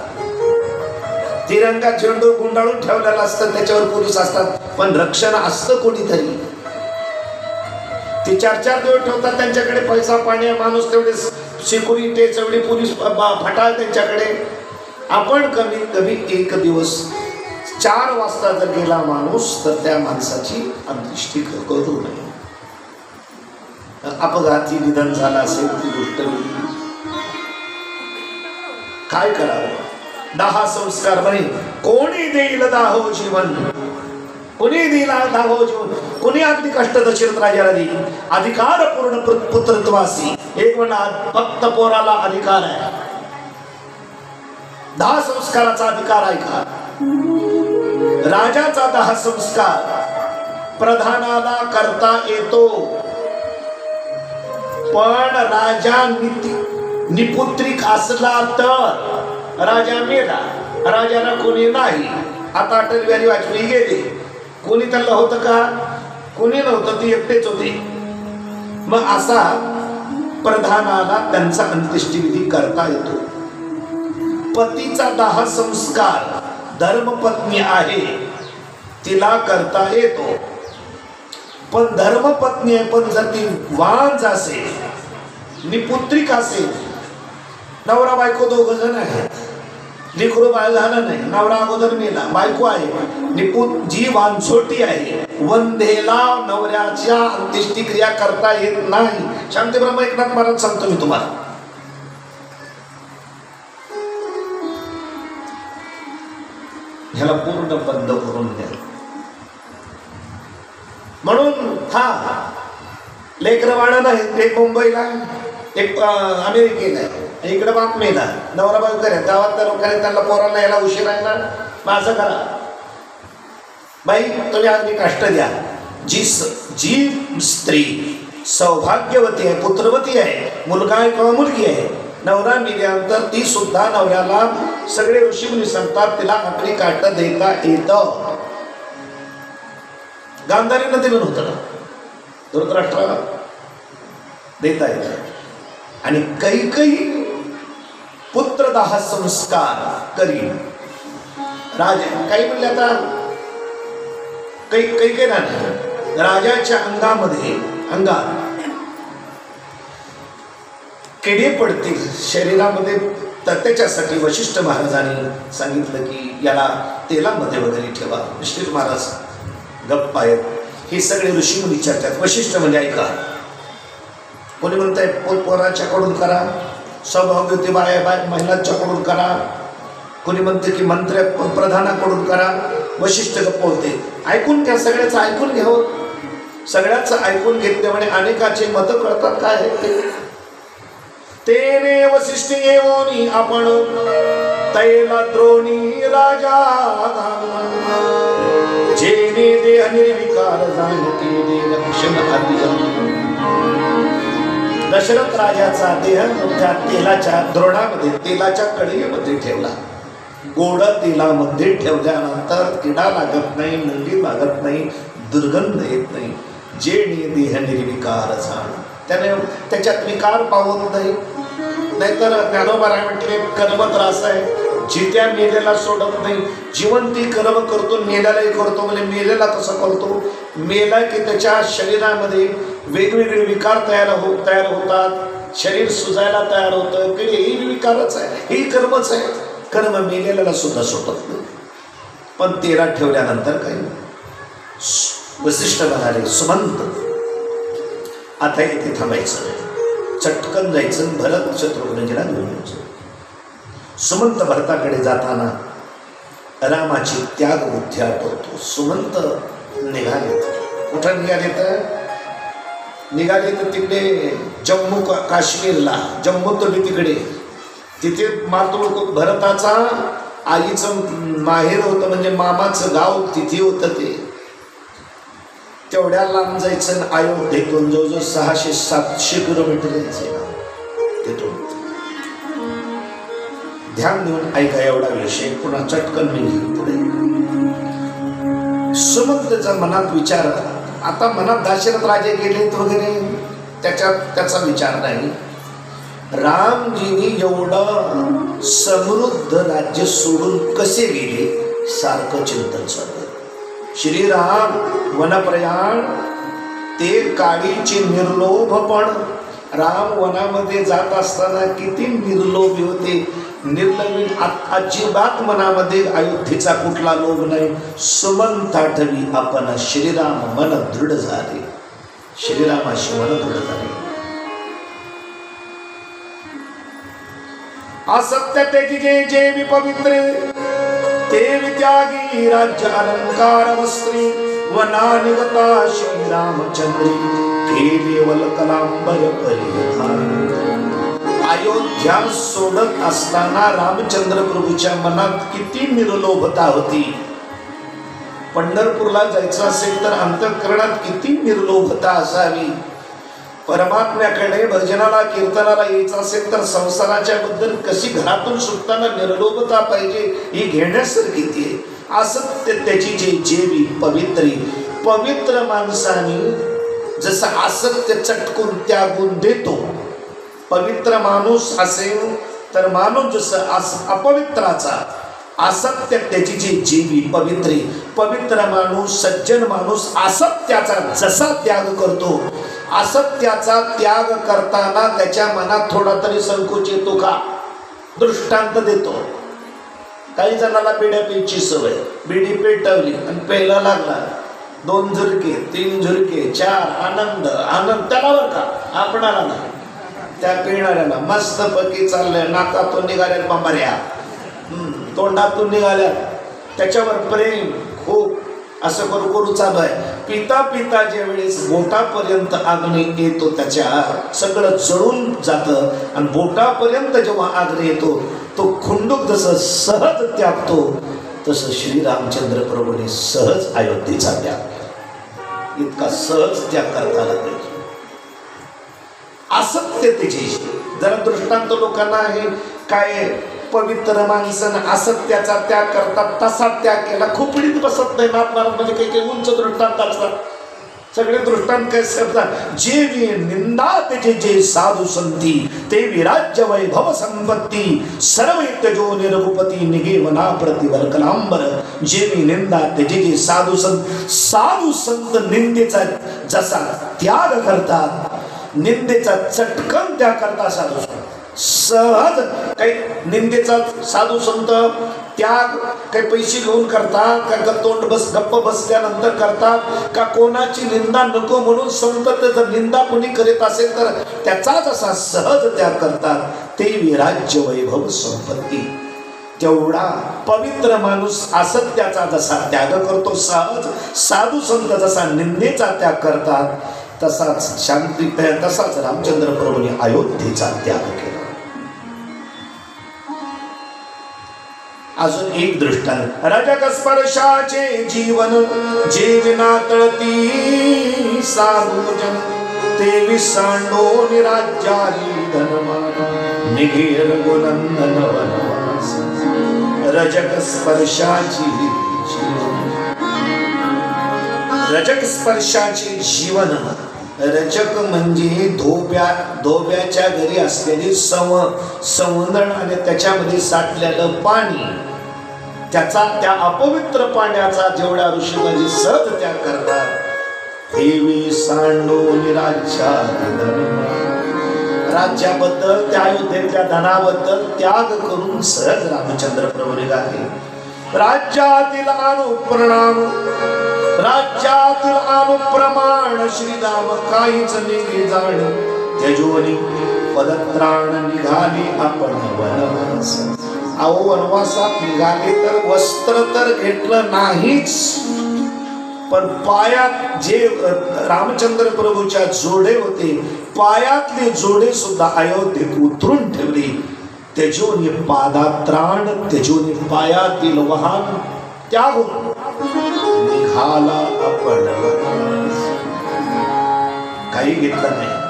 तिरंगा झेंडू गुंडाळून ठेवलेला असतं, त्याच्यावर पोलीस असतात, पण रक्षण असतं कोणीतरी. ते 4-4 दिवस ठेवतात. त्यांच्याकडे पैसा पाणी माणूस तेवढे सिक्युरिटी तेवढी पोलीस फटाळ त्यांच्याकडे. आपण कमीत कमी 1 दिवस 4 वाजता जर गेला माणूस तर त्या माणसाची अंत्येष्टी करू नये. अपघाती निधन झाला असेल ती गोष्ट काय करावं. 10 संस्कार म्हणे, कोणी देईल दाहो जीवन, कोणी दिला दाहो जीवन, कोणी अगदी कष्ट दशरथ राजाला देईल. अधिकार पूर्ण पुत्रत्वासी. एक म्हणा फक्त पोराला अधिकार आहे, 10 संस्काराचा अधिकार आहे का. राजाचा 10 संस्कार प्रधानाला करता येतो, पण राजा निपुत्रिक असला तर राजा मेला. राजाला कोणी नाही. आता अटल बिहारी वाजपेयी गेले, कोणी त्यांना होतं का, कोणी नव्हतं, ती एकटेच होते. मग असा प्रधानाला त्यांचा अंत्येष्टिविधी करता येतो. पतीचा 10 संस्कार, धर्मपत्नी आहे तिला करता येतो. पण धर्मपत्नी आहे, पण जर ती वांज असेल, निपुत्रिक असेल, नवरा बायको 2 जण आहेत, लेकरू बाळ झालं नाही, नवरा अगोदर मेला, बायको आहे, जी वांझोटी आहे, वंधेला नवऱ्याच्या अंत्येष्टी क्रिया करता येत नाही. शांतीब्रह्म एकनाथ महाराज सांगतो मी तुम्हाला. ह्याला पूर्ण बंद करून द्या. म्हणून लेकरं बाळ नाही, एक मुंबईला, एक अमेरिकेला, इकडे बाप मेला, नवरा बायको करे, गावातल्या लोकांनी त्यांना पोरांना यायला उशीर आहे ना, मग असं करा बाई तुम्ही अगदी कष्ट द्या. जी स्त्री सौभाग्यवती आहे, पुत्रवती आहे, मुलगा आहे किंवा मुलगी आहे, नवरा मेल्यानंतर ती सुद्धा नवऱ्याला सगळे ऋषीमुनी सांगतात तिला अग्नी काष्ट देता येतं. गांधारीनं दिलं नव्हतं ना, धृतराष्ट्राला देता येतं. आणि कैकेयी पुत्र 10 संस्कार करी. राजा काही म्हणले, आता कैकेयी नाही, राजाच्या अंगात किडे पडतील शरीरामध्ये, तर त्याच्यासाठी वशिष्ठ महाराजांनी सांगितलं की याला तेलामध्ये वगैरे ठेवा. वशिष्ठ महाराज गप्प आहेत. हे सगळे ऋषीमुनी चर्चा. वशिष्ठ म्हणजे ऐका, कोणी म्हणताय पोराच्याकडून करा, सौभाग्यवती महिलांच्याकडून करा, कोणी म्हणते की मंत्र प्रधानाकडून करा. वशिष्ठ गप्प होते. ऐकून घ्या, सगळ्याचं ऐकून घ्यावं. सगळ्याच ऐकून घेतले म्हणे अनेकाचे मत कळतात काय आहे ते. तेने वसिष्ठी येऊनी आपण तैला द्रोणी राजा जेने देह निर्विकार जाणते दे रक्षण दशरथ राजाचा देह त्या तेलाच्या द्रोणामध्ये तेलाच्या कढईमध्ये ठेवला. गोड तेलामध्ये ठेवल्यानंतर किडा लागत नाही, मुंगी लागत नाही, दुर्गंध येत नाही. जेणे देह निर्विकार जाण त्याने त्याच्यात विकार पावत नाही. नाहीतर ज्ञानोबा म्हटले कर्म त्रास आहे, जित्या मेलेला सोडत नाही. जिवंती कर्म करतो मेल्यालाही करतो. म्हणजे मेलेला कसं करतो, मेला की त्याच्या शरीरामध्ये वेगवेगळे विकार तयार होतात, शरीर सुजायला तयार होतं की हे विकारच आहे, हे कर्मच आहे. कर्म मेलेल्याला सुद्धा सुटत नाही. पण तेला ठेवल्यानंतर काही वसिष्ठ म्हणाले सुमंत आता इथे थांबायचं नाही, चटकन जायचं भरत शत्रुघ्नजीला घेऊन यायचं. सुमंत भरताकडे जाताना रामाची त्याग बुद्धी आठवतो. सुमंत निघाले. कुठं निघाले तर तिकडे जम्मू काश्मीरला, जम्मू तर तिकडे तिथे मातृ भरताचा आईचं माहेर होतं, म्हणजे मामाचं गाव तिथे होतं. ते तेवढ्या लांब जायचं. अयोध्येतून जवळजवळ 600-700 किलोमीटर जायचं तिथून. ध्यान देऊन ऐका एवढा विषय, पुन्हा चटकन मी पुढे. सुमंतच्या मनात विचार, आता मनात दशरथ राजे गेलेत वगैरे त्याचा विचार नाही. रामजीनी एवढं समृद्ध राज्य सोडून कसे गेले सारखं चिंतन चाललं. श्रीराम वनप्रयाण ते काळीचे निर्लोभपण. राम वनामध्ये जात असताना किती निर्लोभी होते, निर्लभी. अजिबात मनामध्ये अयोध्येचा कुठला लोभ नाही. सुमंत आठवी आपण श्रीराम मन दृढ झाले, श्रीरामाशी मन दृढ झाले. असत्य त्याची जे विपवित्रे ते वित्यागी राज्य अलंकार वस्त्री वना निगता श्रीरामचंद्री केवल कलांबर परिधान. अयोध्या सोडत असताना रामचंद्र प्रभूच्या मनात किती निर्लोभता होती. पंढरपूरला जायचं असेल तर अंतःकरणात किती निर्लोभता असावी. परमात्म्याकडे भजनाला कीर्तनाला यायचं असेल तर संसाराच्या बद्दल कशी घरातून सुटताना निर्लोभता पाहिजे, ही घेण्यासारखी ती आहे. असं त्याची जेवी पवित्र माणसाने जसं असत्य चटकून त्यागून देतो, पवित्र माणूस असेल तर माणूस जसं अपवित्राचा असत्य त्याची जेवी पवित्र माणूस सज्जन माणूस असत्याचा जसा त्याग करतो, असत्याचा त्याग करताना त्याच्या मनात थोडा तरी संकोच येतो का? दृष्टांत देतो. काही जणांना बिड्या प्यायची सवय, बिडी पेटवली आणि प्यायला लागला, 2 झुरके 3 झुरके 4 आनंद त्याला बरं का, आपणाला नाही, त्या पिणाऱ्याला मस्त पैकी चाललंय. नाकातून निघाल्या बांबऱ्या, तोंडातून निघाल्या, त्याच्यावर प्रेम खूप असं करू चालू आहे. पिता ज्या वेळेस बोटापर्यंत अग्नी येतो त्याच्या सगळं जळून जातं आणि बोटापर्यंत जेव्हा अग्नी येतो तो खुंडूक जसं सहज त्यागतो तसं श्रीरामचंद्र प्रभूने सहज अयोध्येचा त्याग, इतका सहज त्याग करता आला पाहिजे. असत्यतेची जरा दृष्टांत लोकांना आहे काय, पवित्र माणसानं असत्याचा त्याग करतात तसा त्याग केला. खोपडीत बसत नाही. महात्मारांमध्ये काही काही उंच दृष्टांत असतात. सगळे दृष्टांत काय करतात, जे निंदा त्याचे जे साधू संती ते विराज्य वैभव संपत्ती सर्व त्यजो निरघुपती निगे वना प्रतिवर कलांबर. जे निंदा त्याचे जे साधू संत निंदेचा जसा त्याग करतात, निंदेचा चटकन त्याग करता साधू संत सहज. काही निंदेचा साधू संत त्याग काही पैसे घेऊन करतात का, गप्प बसल्यानंतर करतात का, कोणाची निंदा नको म्हणून संत जर निंदा कोणी करीत असेल तर त्याचाच असा सहज त्याग करतात. ते विराज्य वैभव संपत्ती तेवढा पवित्र माणूस असत्याचा जसा त्याग करतो, सहज साधू संत जसा निंदेचा त्याग करतात, तसाच रामचंद्र प्रभूंनी अयोध्येचा त्याग केला. अजून एक दृष्टांत, रजक स्पर्शाचे जीवन जे विना तळती साधूजन, ते विसांडो निराज्याली धनमान, निघे रघुनंदन वनवास. रजक स्पर्शाची रजक स्पर्शाचे जीवन. रजक म्हणजे धोब्याच्या घरी असलेली सवंदण आणि त्याच्यामध्ये साठलेलं पाणी, त्या अपवित्र पाण्याचा जेवढ्या ऋषीमध्ये सहज त्याग करतात, देवी सांडो निराज्या, राज्याबद्दल त्या अयोध्येच्या धनाबद्दल त्याग करून सहज रामचंद्र प्रभू निघाले. राज्यातील अनुप्रणाम, राज्यातील अनुप्रमाण श्रीराम काहीच निघे जाण, त्यजोनी पदत्राण निघाले आपण वनवास. अहो वनवासात निघाले तर वस्त्र तर घेतलं नाहीच, पण पायात जे रामचंद्र प्रभूच्या जोडे होते, पायातले जोडे सुद्धा अयोध्येत उतरून ठेवले. त्यजोनी पादात्राण, त्यजोनी पायातील वाहन त्यागून निघाला आपण. काही घेतलं नाही.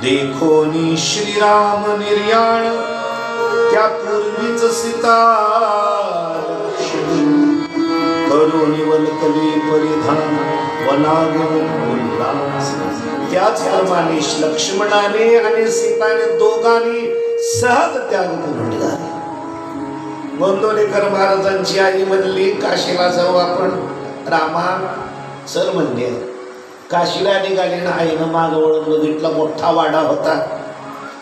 देखोनी श्रीराम निर्याण, त्या पूर्वीच सीता करोनी वलकली परिधान, वनागमन उल्हास. त्याचप्रमाणे लक्ष्मणाने आणि सीताने दोघांनी सहज त्याग करून निघाले. गोंदवलेकर महाराजांची आई म्हणली, काशीला जाऊ आपण. रामा चल म्हणले. काशीला निघाले ना, आईनं मागं वळून बघितलं, मोठा वाडा होता.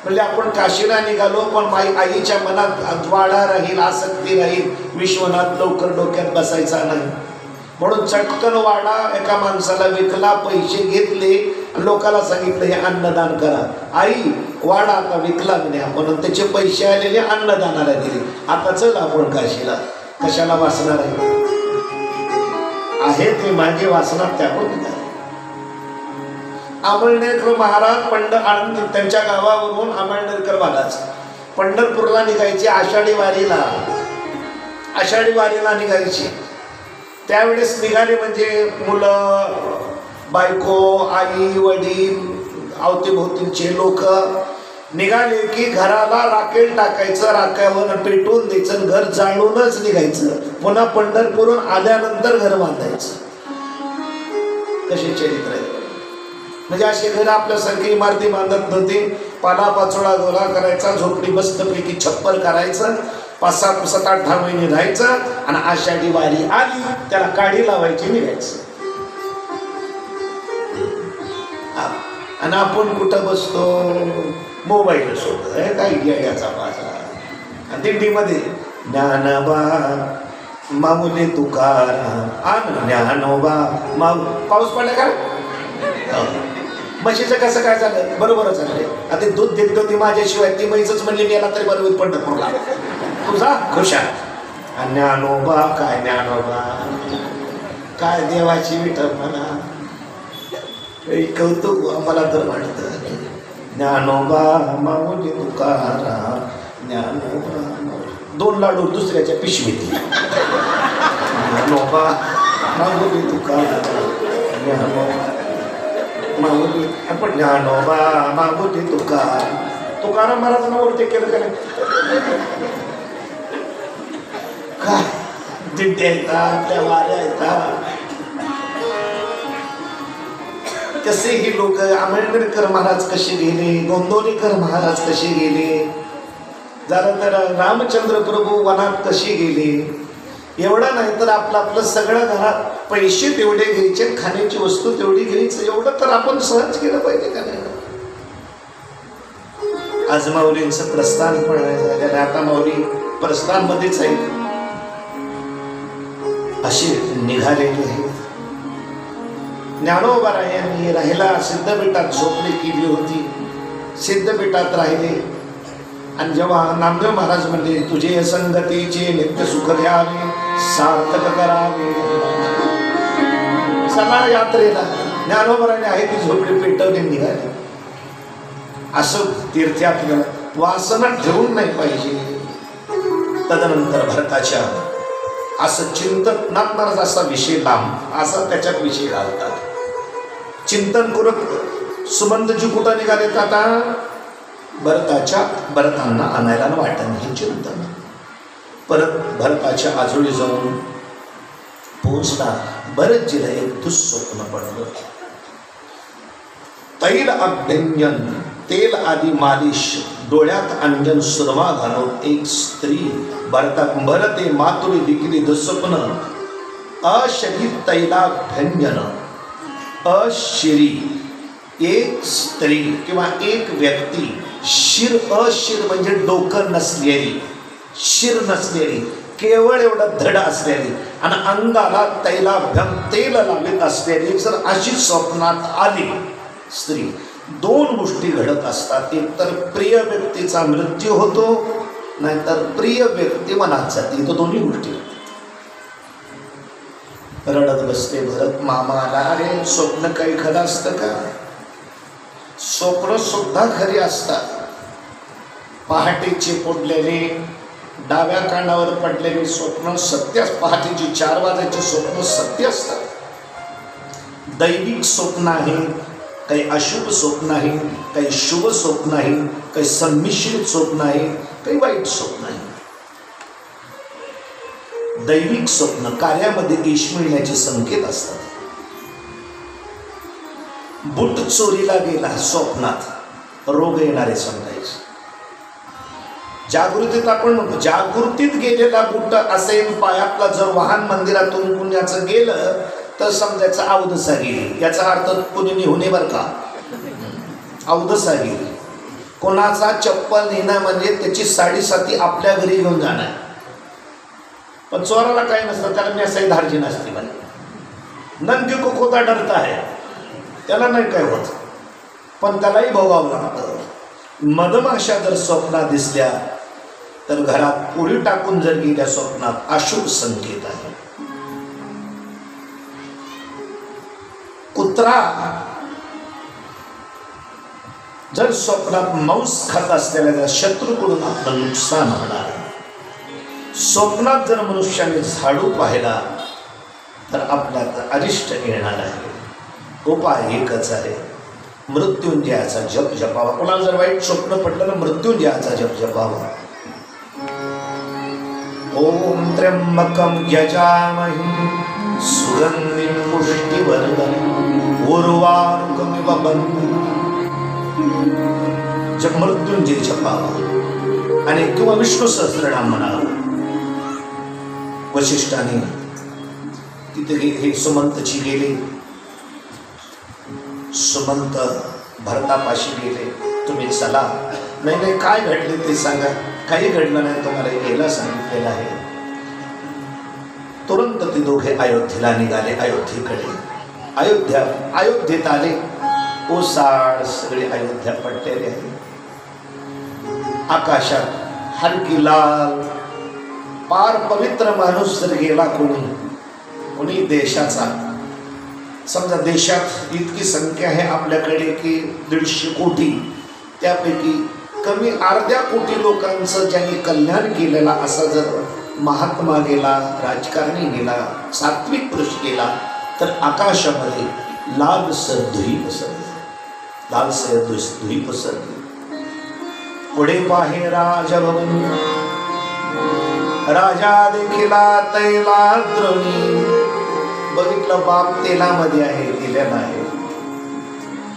म्हणजे आपण काशीला निघालो, पण आईच्या मनात वाडा राहील, आसक्ती राहील, विश्वनाथ लवकर डोक्यात बसायचा नाही. म्हणून चटकन वाडा एका माणसाला विकला, पैसे घेतले, लोकाला सांगितलं हे अन्नदान करा. आई वाडा आता विकला म्हणे आपण, त्याचे पैसे आलेले अन्नदानाला दिले. आता चल आपण काशीला. कशाला वाचणार आहे ते मागे वाचनात त्याकडून निघाले. अमळनेरकर महाराज आनंद त्यांच्या गावावरून अमळनेरकर महाराज पंढरपूरला निघायचे. आषाढी वारीला निघायची. त्यावेळेस निघाले म्हणजे मुलं, बायको, आई, वडील, अवतीभोवतीचे लोक निघाले की घराला राखेल टाकायचं, राख्यावर पेटवून द्यायचं, घर जाळूनच निघायचं. पुन्हा पंढरपूरून आल्यानंतर घर बांधायचं. कसे चरित्र आहे. म्हणजे असे घर आपल्यासारखी इमारती बांधत नव्हते. पालापाचोळा गोळा करायचा, झोपडी मस्तपैकी छप्पर करायचं, 5-7, 7-8 महिने राहायचं, आणि आषाढी वारी आली त्याला काढी लावायची, निघायचं. आणि आपण कुठं बसतो? मोबाईल सोबत. काय याचा बाजार. दिंडीमध्ये ज्ञानोबा माऊली तुकाराम, ज्ञानोबा पाऊस पडला का? म्हशीचं कसं काय झालं? बरोबरच झालं. आता दूध देत होती माझ्याशिवाय, ती म्हैसच म्हणली गेला तरी बरोबर पंढरपूरला. तुझा खुशाल. ज्ञानोबा काय, ज्ञानोबा काय, देवाची विठ्ठल म्हणा. कौतुक आम्हाला तर वाटतं. ज्ञानोबा माऊली तुकाराम, ज्ञानोबा. 2 लाडू दुसऱ्याच्या पिशवीत. ज्ञानोबा माऊली तुकाराम, ज्ञानोबा माऊली. आपण ज्ञानोबा माऊली तुकाराम महाराजांना ओळखे केलं का नाही? काय दिंड्या येतात, त्या वाऱ्या येतात. कसे ही लोक, आंबेडकर महाराज कसे गेले, गोंदवलेकर महाराज कसे गेले, झालं तर रामचंद्र प्रभू वनात कसे गेले. एवढं नाही तर आपलं सगळं घरात पैसे तेवढे घ्यायचे, खाण्याची वस्तू तेवढी घ्यायचं, एवढं तर आपण सहज केलं पाहिजे का नाही? आज माऊलींचं प्रस्थान पण झालेलं. आता माऊली प्रस्थान मध्येच आहे. असे निघालेले आहे. ज्ञानोबा यांनी राहिला सिद्धपीठात झोपडी केली होती. सिद्धपीठात राहिले आणि जेव्हा नामदेव महाराज म्हणले तुझे संगतीचे नित्य सुख द्यावे सार्थक करावे, चला यात्रेला, ज्ञानोबराने आहे ती झोपडी पेटवली निघाली. असं तीर्थयात्रेला वासना ठेवून नाही पाहिजे. तदनंतर भरताच्या असं चिंतनात असा विषय लांब असा त्याच्यात विषय घालतात. चिंतन करून सुमंतजी कुठं निघालेत आता भरतांना आणायला वाटण हे चिंतन. परत भरताच्या आजोळी जाऊन पोहोचला. भरतजीला एक दुःस्वप्न पडलं. तैल अभ्यंजन, तेल आदी मालिश, डोळ्यात अंजन सुरमा घालून एक स्त्री भरते मातुरी दिकली दुःस्वप्न. अशरी तैलाभ्यंजन, अशिरी एक स्त्री किंवा एक व्यक्ती, अशिर म्हणजे डोकं नसलेली, शिर नसलेली, केवळ एवढं धड असलेली आणि अंगाला तैलाभ्यम तेल लावित असलेली जर अशी स्वप्नात आली स्त्री, दोन गोष्टी घडत असतात. एक तर प्रिय व्यक्तीचा मृत्यू होतो, नाहीतर प्रिय व्यक्ती मनात जाते. तो दोन्ही गोष्टी. रडत बसते भरत. मामाला अरे स्वप्न काही खरं असतं का? स्वप्न सुद्धा खरी असतात. पहाटेचे पडलेले डाव्या कानावर पडलेले स्वप्न सत्य, पहाटेची 4 वाजायचे स्वप्न सत्य असतात. दैविक स्वप्न आहे, काही अशुभ स्वप्न आहे, काही शुभ स्वप्न आहे, काही संमिश्रित स्वप्न आहे, काही वाईट स्वप्न आहे. दैविक स्वप्न कार्यामध्ये यश मिळण्याचे संकेत असतात. बूट चोरीला गेला स्वप्नात, रोग येणारे समजायचे. जागृतीत आपण म्हणतो जागृतीत गेलेला बूट असेल पायातला, जर वाहन मंदिरातून पुण्याचं गेलं तर समजायचं अवधसा गेली. याचा अर्थ कुणी निहुणे बरं का, अवधसा गेली. कोणाचा चप्पल नेणं म्हणजे त्याची साडेसाती आपल्या घरी घेऊन जाणार. पण चोराला काही नसतं, त्याला मी असाही धारजी नसते म्हणे. नंदी को खोता डरता आहे, त्याला नाही काय होत, पण त्यालाही भोगावं लागतं. मधमाशा जर स्वप्नात दिसल्या तर घरात पुरी टाकून जर गेल्या स्वप्नात अशुभ संकेत आहे. कुत्रा जर स्वप्नात मांस खात असलेल्या शत्रूकडून आपलं नुकसान होणार. स्वप्नात जर मनुष्याने झाडू पाहिला तर आपल्यात अरिष्ट येणार आहे. उपाय एकच आहे, मृत्युंजयाचा जप जपावा. कोणाला जर वाईट स्वप्न पडलं ना मृत्युंजयाचा जप जपावा. ओम त्र्यंबकं यजामहे सुगंधिं पुष्टिवर्धनम् उर्वारुकमिव बन्धनम्. जप मृत्युंजय जपावा आणि किंवा विष्णू सहस्रनाम म्हणावं. वशिष्ठाने तिथे हे सुमंतजी गेले. सुमंत भरतापाशी गेले. तुम्ही चला. नाही काय घडले ते सांगा. काही घडलं नाही, तुम्हाला गेला सांगितलेलं आहे. तुरंत ते दोघे अयोध्येला निघाले. अयोध्येकडे अयोध्येत आले. ओसाड सगळे अयोध्या पडलेले आहे. आकाशात हलकी लाल पार पवित्र माणूस जर गेला कोणी देशाचा, समजा देशात इतकी संख्या आहे आपल्याकडे की 150 कोटी, त्यापैकी कमी अर्ध्या कोटी लोकांचं ज्यांनी कल्याण केलेला असा जर महात्मा गेला, राजकारणी गेला, सात्विक पुरुष गेला तर आकाशामध्ये लालसर धुळी पसरली. पुढे पाहे राजभवन, राजा देखिला तैला द्रोणी. बघितलं बाप तेलामध्ये आहे, दिलेला आहे.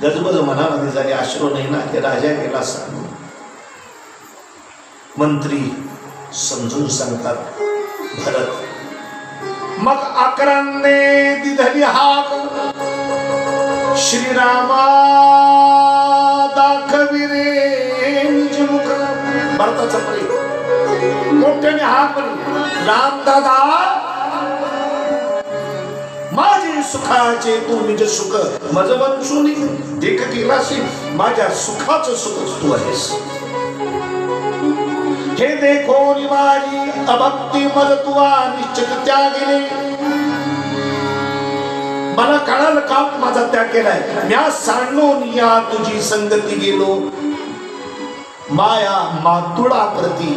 गजबज मनामध्ये झाली, अश्रू नाही ना. ते राजा गेला सांगून. मंत्री समजून सांगतात भरत. मग अकरांनी दिधली हाक, श्रीरामा दाखविरे निजमुख. भरताचं प्रेम मोठ्याने हाक म्हणले, राम दादा माझे सुखाचे तू निज सुख मज वंशुनी देख केलासी. माझ्या सुखाचं सुख तू आहेस. हे देखो माझी अभक्ती मज तुवा निश्चित त्यागिले. मला कळालं का माझा त्याग केलाय. म्या सांडून या तुझी संगती गेलो. माया मातुळा प्रती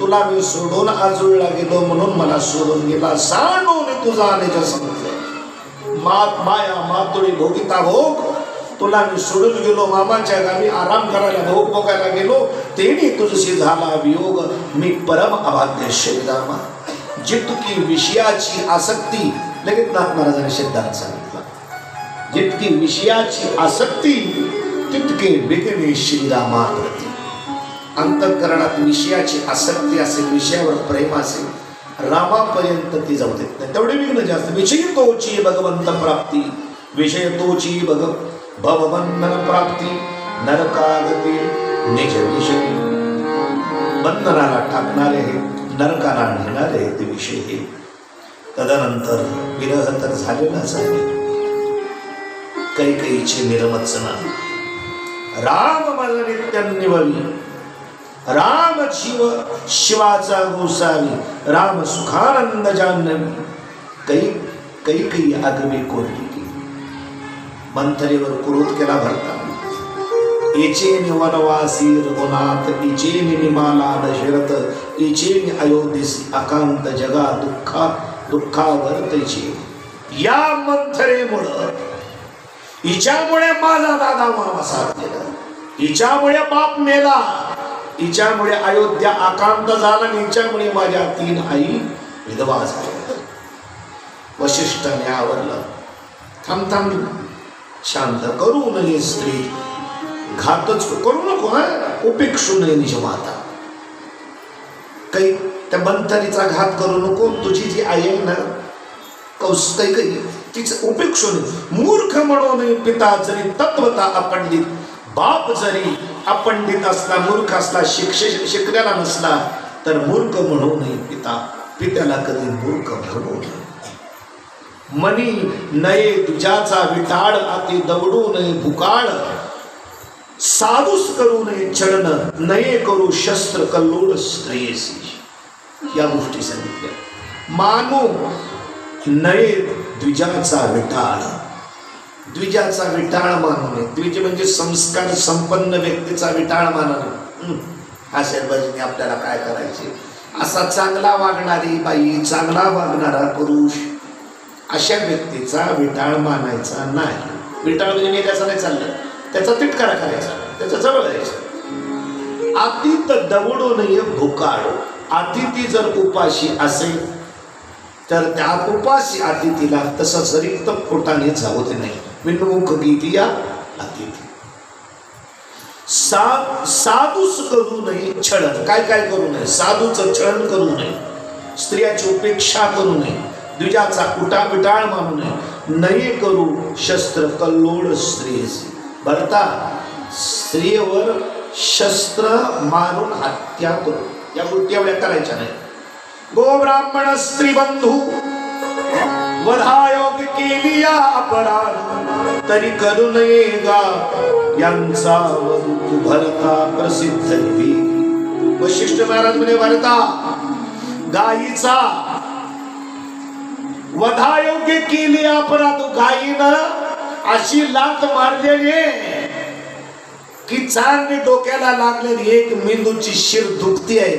तुला मी सोडून आजुळला गेलो म्हणून मला सोडून गेला. सांडून तुझा अनेक समजलं. माया मातुळी भोगिता भोग तुला मी सोडून गेलो. मामाच्या गावी आराम करायला भोग भोगायला गेलो. तेनी तुझशी झाला वियोग. मी परम अभाग्य श्रीरामा. जितकी विषयाची आसक्ती, लगेच नाथ महाराजांनी शब्दात सांगितला, जितकी विषयाची आसक्ती तितके विघ्ने श्रीरामाप्रती. अंतःकरणात विषयाची आसक्ती असेल, विषयावर प्रेम असेल, रामापर्यंत ती जाऊ देत नाही. तेवढे विघ्न जास्त. विषय तोची भगवंत प्राप्ती, विषय तोची भवबंधन प्राप्ती, नरकागती निज विषय. बंधनाला टाकणारे हे, नरकाला नेणारे ते विषय हे. तदनंतर विरह तर झालेलाच आहे. कैकेयीचे निर्मत्सना. राम मज नित्य निववी, राम जीव शिवाचा गोसावी, राम सुखानंद जान्हवी. कैकेयी आगमी कोरली की मंथरेवर क्रोध केला भरता. इचेनि वनवासी रघुनाथ, इचेनि निमाला दशरथ, इचेनि अयोध्येसी अकांत जगा दुःखावर्तचे. या मंथरेमुळं, हिच्यामुळे माझा दादा वनवासात गेला, हिच्यामुळे बाप मेला, हिच्यामुळे अयोध्या आकांत झाला, हिच्यामुळे माझ्या 3 आई विधवा झाल्या. वशिष्ठाने आवरलं. थांब शांत करू नये स्त्री, घातच करू नको, उपेक्षू नये निज माता. काही त्या मंथरीचा घात करू नको. तुझी जी आई आहे ना काही तिचं उपेक्षू नये. मूर्ख म्हणू नये पिता जरी तत्वता अपंडित. बाप जरी अपंडित असला, मूर्ख असला, शिकलेला नसला तर मूर्ख म्हणू नये पिता. पित्याला कधी मूर्ख म्हणू नये. मनी नये तुझ्याचा विटाळ, अति दवडू नये भुकाळ. साधूस करू नये छळण, नये करू शस्त्र कल्लोळ स्त्रियेसी. या गोष्टी सांगितल्या. मानू नये द्विजाचा विटाळ. द्विजाचा विटाळ मानू नये. द्विज म्हणजे संस्कार संपन्न व्यक्तीचा विटाळ मानणं. अशा बाजूने आपल्याला काय करायचे. असा चांगला वागणारी बाई, चांगला वागणारा पुरुष, अशा व्यक्तीचा विटाळ मानायचा नाही. विटाळ म्हणजे त्याचा नाही चाललं, त्याचा तिटकारा करायचा, त्याच्या जवळ जायचं. अतीत दवडू नये भुकाळ. अतिथी जर उपाशी असेल तर त्या उपाशी अतिथीला तसंच रिक्त पोटाने जाऊ दे नाही. विनमुख गीतिया अतिथी. साधूस करू नये छळण. काय करू नये. साधूचं छळण करू नये, स्त्रियाची उपेक्षा करू नये, द्विजाचा विटाळ मानू नये. नये करू शस्त्र कल्लोळ स्त्रियेसी. भरता स्त्रियेवर शस्त्र मारून हत्या करू. या गोष्टी एवढ्या करायच्या नाही. गो ब्राह्मण स्त्री बंधू वधायोग केली या अपराध, तरी करू नये गा यांचा वधू भरता प्रसिद्ध देवी. वशिष्ठ महाराज म्हणे, भरता गायीचा वधायोग्य केली अपराध. गायीनं अशी लात मारलेली की चांगली डोक्याला लागलेली एक मेंदूची शिर दुखती आहे.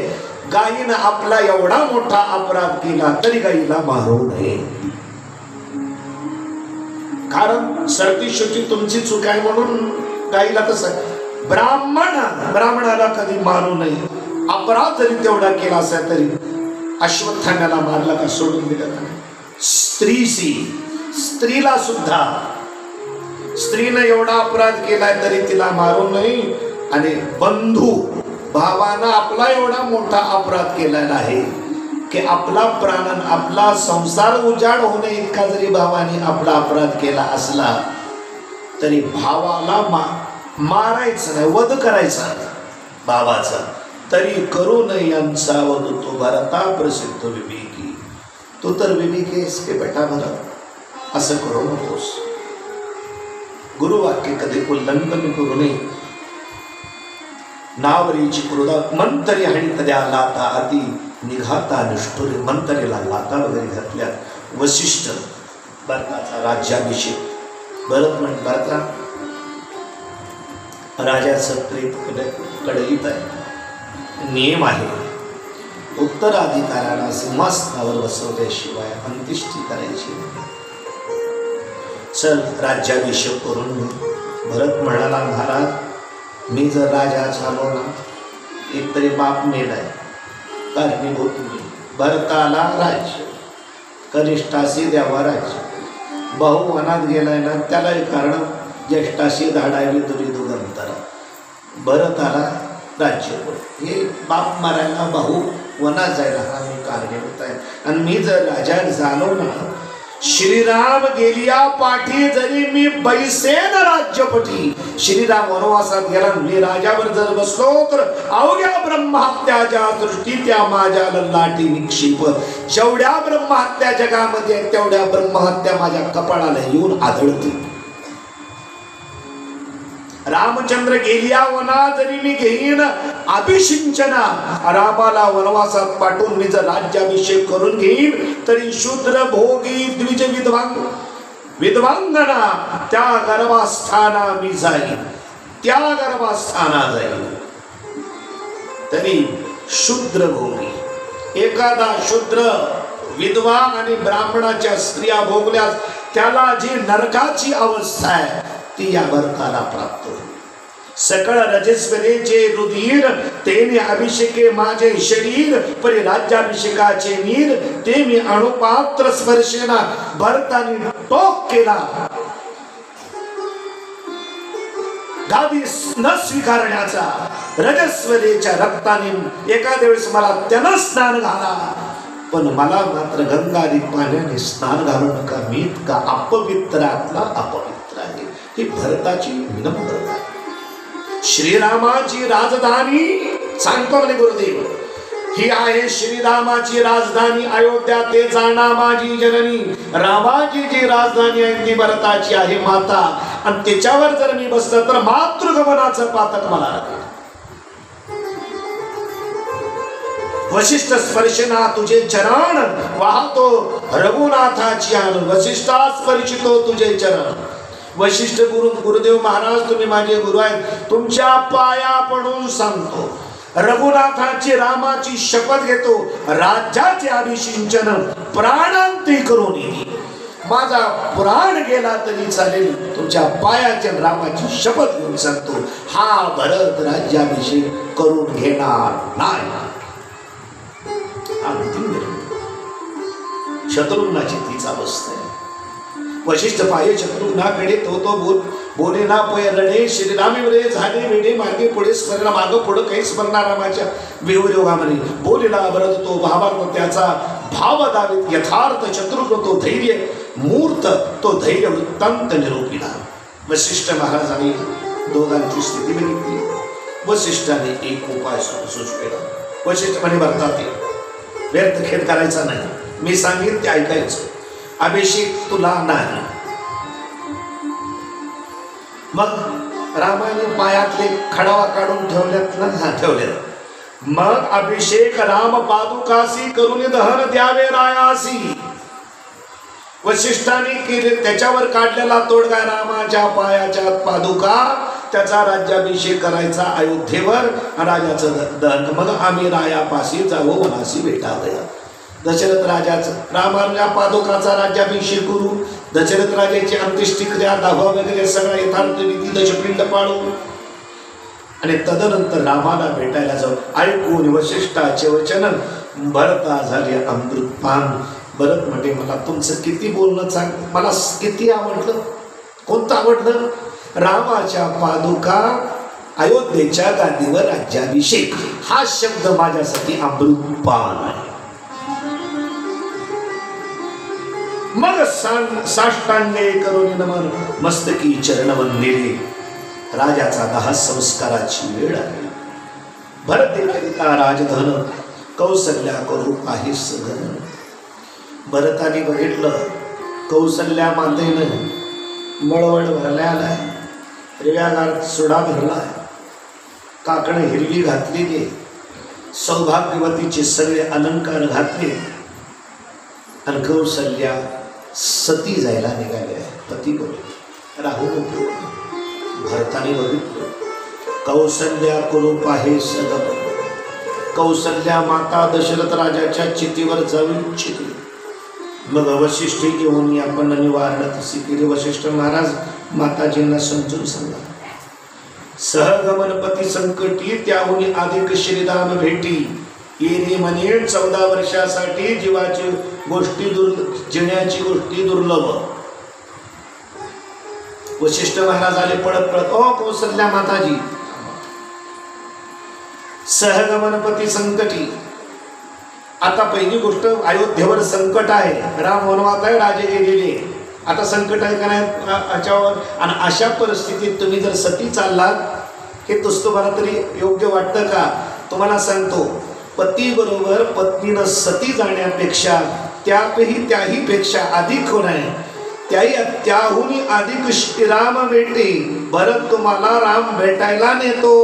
गायीनं आपला एवढा मोठा अपराध केला तरी गायीला मारू नये. कारण सरतीशेवटी तुमची चूक आहे म्हणून गायीला तसं. ब्राह्मणाला कधी मारू नये. अपराध जरी तेवढा केला असा तरी अश्वत्थाम्याला मारला का सोडून दिलं का. स्त्रीला सुद्धा, स्त्रीनं एवढा अपराध केलाय तरी तिला मारू नये. आणि बंधू भावानं आपला एवढा मोठा अपराध केलेला आहे की आपला प्राण, आपला संसार उजाड होणे इतका जरी भावाने आपला अपराध केला असला तरी भावाला मारायचं नाही, वध करायचा भावाचा. तरी करू नये यांचा वध तो भरता प्रसिद्ध विवेकी. तू तर विवेकी आहेस की बेटा भरत, असं करू नकोस. गुरुवाक्य कधी उल्लंघन करू नये. नावरीची क्रोध मंतरी हणित द्या लाता अति निघाता निष्ठुरे. मंतरीला लाता वगैरे घातल्या. वसिष्ठ भरताचा राज्याभिषेक. भरत भरता राजाचं प्रेत कडईत आहे. नियम आहे उत्तराधिकाऱ्याला सिंहासनावर बसवल्याशिवाय अंत्येष्टी करायची. चल राज्याभिषेक करून भरत म्हणाला, महाराज मी जर राजा झालो ना, एकतरी बाप मेलाय, कारणीभूत मी. भरताला राज्य, कनिष्ठाशी द्यावा राज्य. भाऊ वनात गेलाय ना, त्यालाही कारण ज्येष्ठाशी धाडावी दुरी दुगंतरा. भरताला राज्य. हे बाप मारायला, भाऊ वनात जायला हा मी कारणीभूत आहे. आणि मी जर राजा झालो ना, श्रीराम गेलिया पाठी जरी मी बैसेन राज्यपटी. श्रीराम वनवासात गेला, मी राजावर जर बसलो तर अवघ्या ब्रह्महत्याच्या दृष्टी त्या माझ्या ललाटी निक्षेप. जेवढ्या ब्रह्महत्या जगामध्ये तेवढ्या ब्रह्महत्या माझ्या कपाळाला येऊन आदळतील. रामचंद्र गेलिया वना जरी मी घेईन अभिषिंचना. रामाला वनवासात पाठवून मी जर राज्याभिषेक करून घेईन तरी शूद्र भोगी द्विज विद्वांगना त्या गर्भास्थाना मी जाईन. त्या गर्भास्थाना जाईन. तरी शूद्र भोगी एखादा शूद्र विद्वान आणि ब्राह्मणाच्या स्त्रिया भोगल्यास त्याला जी नरकाची अवस्था आहे ती या भरताला प्राप्त होईल. सकळ रजस्वरेचे रुधिर तेने अभिषेके माझे शरीर, परी राज्याभिषेकाचे नीर ते मी अणुपात्र स्पर्शेना. भरताने टोक केला, गादी न स्वीकारण्याचा. रजस्वरेच्या रक्ताने एखाद्या वेळेस मला त्यानं स्नान घाला, पण मला मात्र गंगादी पाण्याने स्नान घालू नका. मी इतका अपवित्रातला अपवित्र आहे. ही भरताची विनम्रता. श्रीरामाची राजधानी सांगतो म्हणे गुरुदेव, ही आहे श्रीरामाची राजधानी अयोध्या. ते जाणा माझी जननी. रामाची जी राजधानी आहे ती भरताची आहे माता. आणि त्याच्यावर जर मी बसलं तर मातृगमनाचं पातक मला लागेल. वशिष्ठ स्पर्शना तुझे चरण वाहतो रघुनाथाची आन. वशिष्ठा स्पर्शितो तुझे चरण. वशिष्ठ गुरुदेव महाराज तुम्ही माझे गुरु आहेत, तुमच्या पाया पडून सांगतो, रघुनाथाची रामाची शपथ घेतो, राज्याचे अभिषिंचन प्राणांती करून येईल. माझा प्राण गेला तरी चालेल, तुमच्या पायाच्या रामाची शपथ घेऊन सांगतो, हा भरत राज्याभिषेक करून घेणार नाही. शत्रुघ्नाची तीच अवस्था आहे. वशिष्ठ पाये शत्रुघ्नाकडे तो बोले ना पय रडे. श्रीरामी वरे झाले वेडे मागे पुढे स्मरण मागं पुढं काही स्मरणार रामाच्या वियोगामध्ये. बोलेला भरत तो भावार्थ त्याचा भाव दावित यथार्थ. शत्रुघ्न तो धैर्य मूर्त, तो धैर्य वृत्तांत निरोपिला. वशिष्ठ महाराजांनी दोघांची स्थिती बघितली. वशिष्ठाने एक उपाय सुचविला. वशिष्ठ म्हणे भरतात व्यर्थ खेळ करायचा नाही, मी सांगेन ते ऐकायचं. अभिषेक तुला नाही. मग रामाने पायातले खडावा काढून ठेवल्यात ना, ठेवले. मग अभिषेक राम पादुकासी करून दहन द्यावे रायासी. वशिष्ठाने केले त्याच्यावर काढलेला तोडगा रामाच्या पायाच्या पादुका, त्याचा राज्याभिषेक करायचा अयोध्येवर, राजाचं दहन. मग आम्ही रायापाशी जावं, वनाशी भेटावया. दशरथ राजाचं रामाच्या पादुकाचा राज्याभिषेक करू. दशरथ राजाची अंत्येष्टिक्रिया दावा वगैरे सगळा यथार्थ रीती दशपिंड पाळू आणि तदनंतर रामाला भेटायला जाऊ. ऐकून वशिष्ठाचे वचन भरता झाले अमृतपान. भरत म्हणे मला तुमचं किती बोलणं सांग, मला किती आवडलं. कोणतं आवडलं? रामाच्या पादुका अयोध्येच्या गादीवर राज्याभिषेक हा शब्द माझ्यासाठी अमृतपान आहे. मग साष्टांगे करून नमन मस्तकी चरण वंदिले. राजाचा दाह संस्काराची वेळ आली. भरतेकरिता राजधन कौसल्या करू आहे सघन. भरताने बघितलं कौसल्या मातेनं मळवळ भरल्याला, हिरव्यागार सुडा भरलाय. काकणं हिरवी घातलेली, सौभाग्यवतीचे सगळे अलंकार घातले आणि कौसल्या सती जायला निघाले. पती बोल राहू नको. भरताने बघितलं कौसल्या कुरूप आहे सगळ. कौसल्या माता दशरथ राजाच्या चितीवर जाऊ इच्छिते. मग वशिष्ठ घेऊन आपण निवारण तसे केले. वशिष्ठ महाराज माताजींना समजून सांगा. सहगमनपती संकटी त्याहून अधिक श्रीराम भेटी. येणे म्हणे 14 वर्षासाठी जीवाची गोष्टी जिण्याची गोष्टी दुर्लभ. वशिष्ठ महाराज आले पळत पळत. ओ कौसल्या माताजी, सहगमनपती संकटी. आता पहिली गोष्ट अयोध्येवर संकट आहे. राम वनवास आहे, राजे गेलेले. आता संकट आहे का नाही याच्यावर. आणि अशा परिस्थितीत तुम्ही जर सती चाललात हे तुम्हाला तरी योग्य वाटतं का? तुम्हाला सांगतो, पती बरोबर पत्नीनं सती जाण्यापेक्षा त्याही पेक्षा अधिक होण आहे. त्याहून अधिक श्रीराम भेटे. भरत तुम्हाला राम भेटायला नेतो.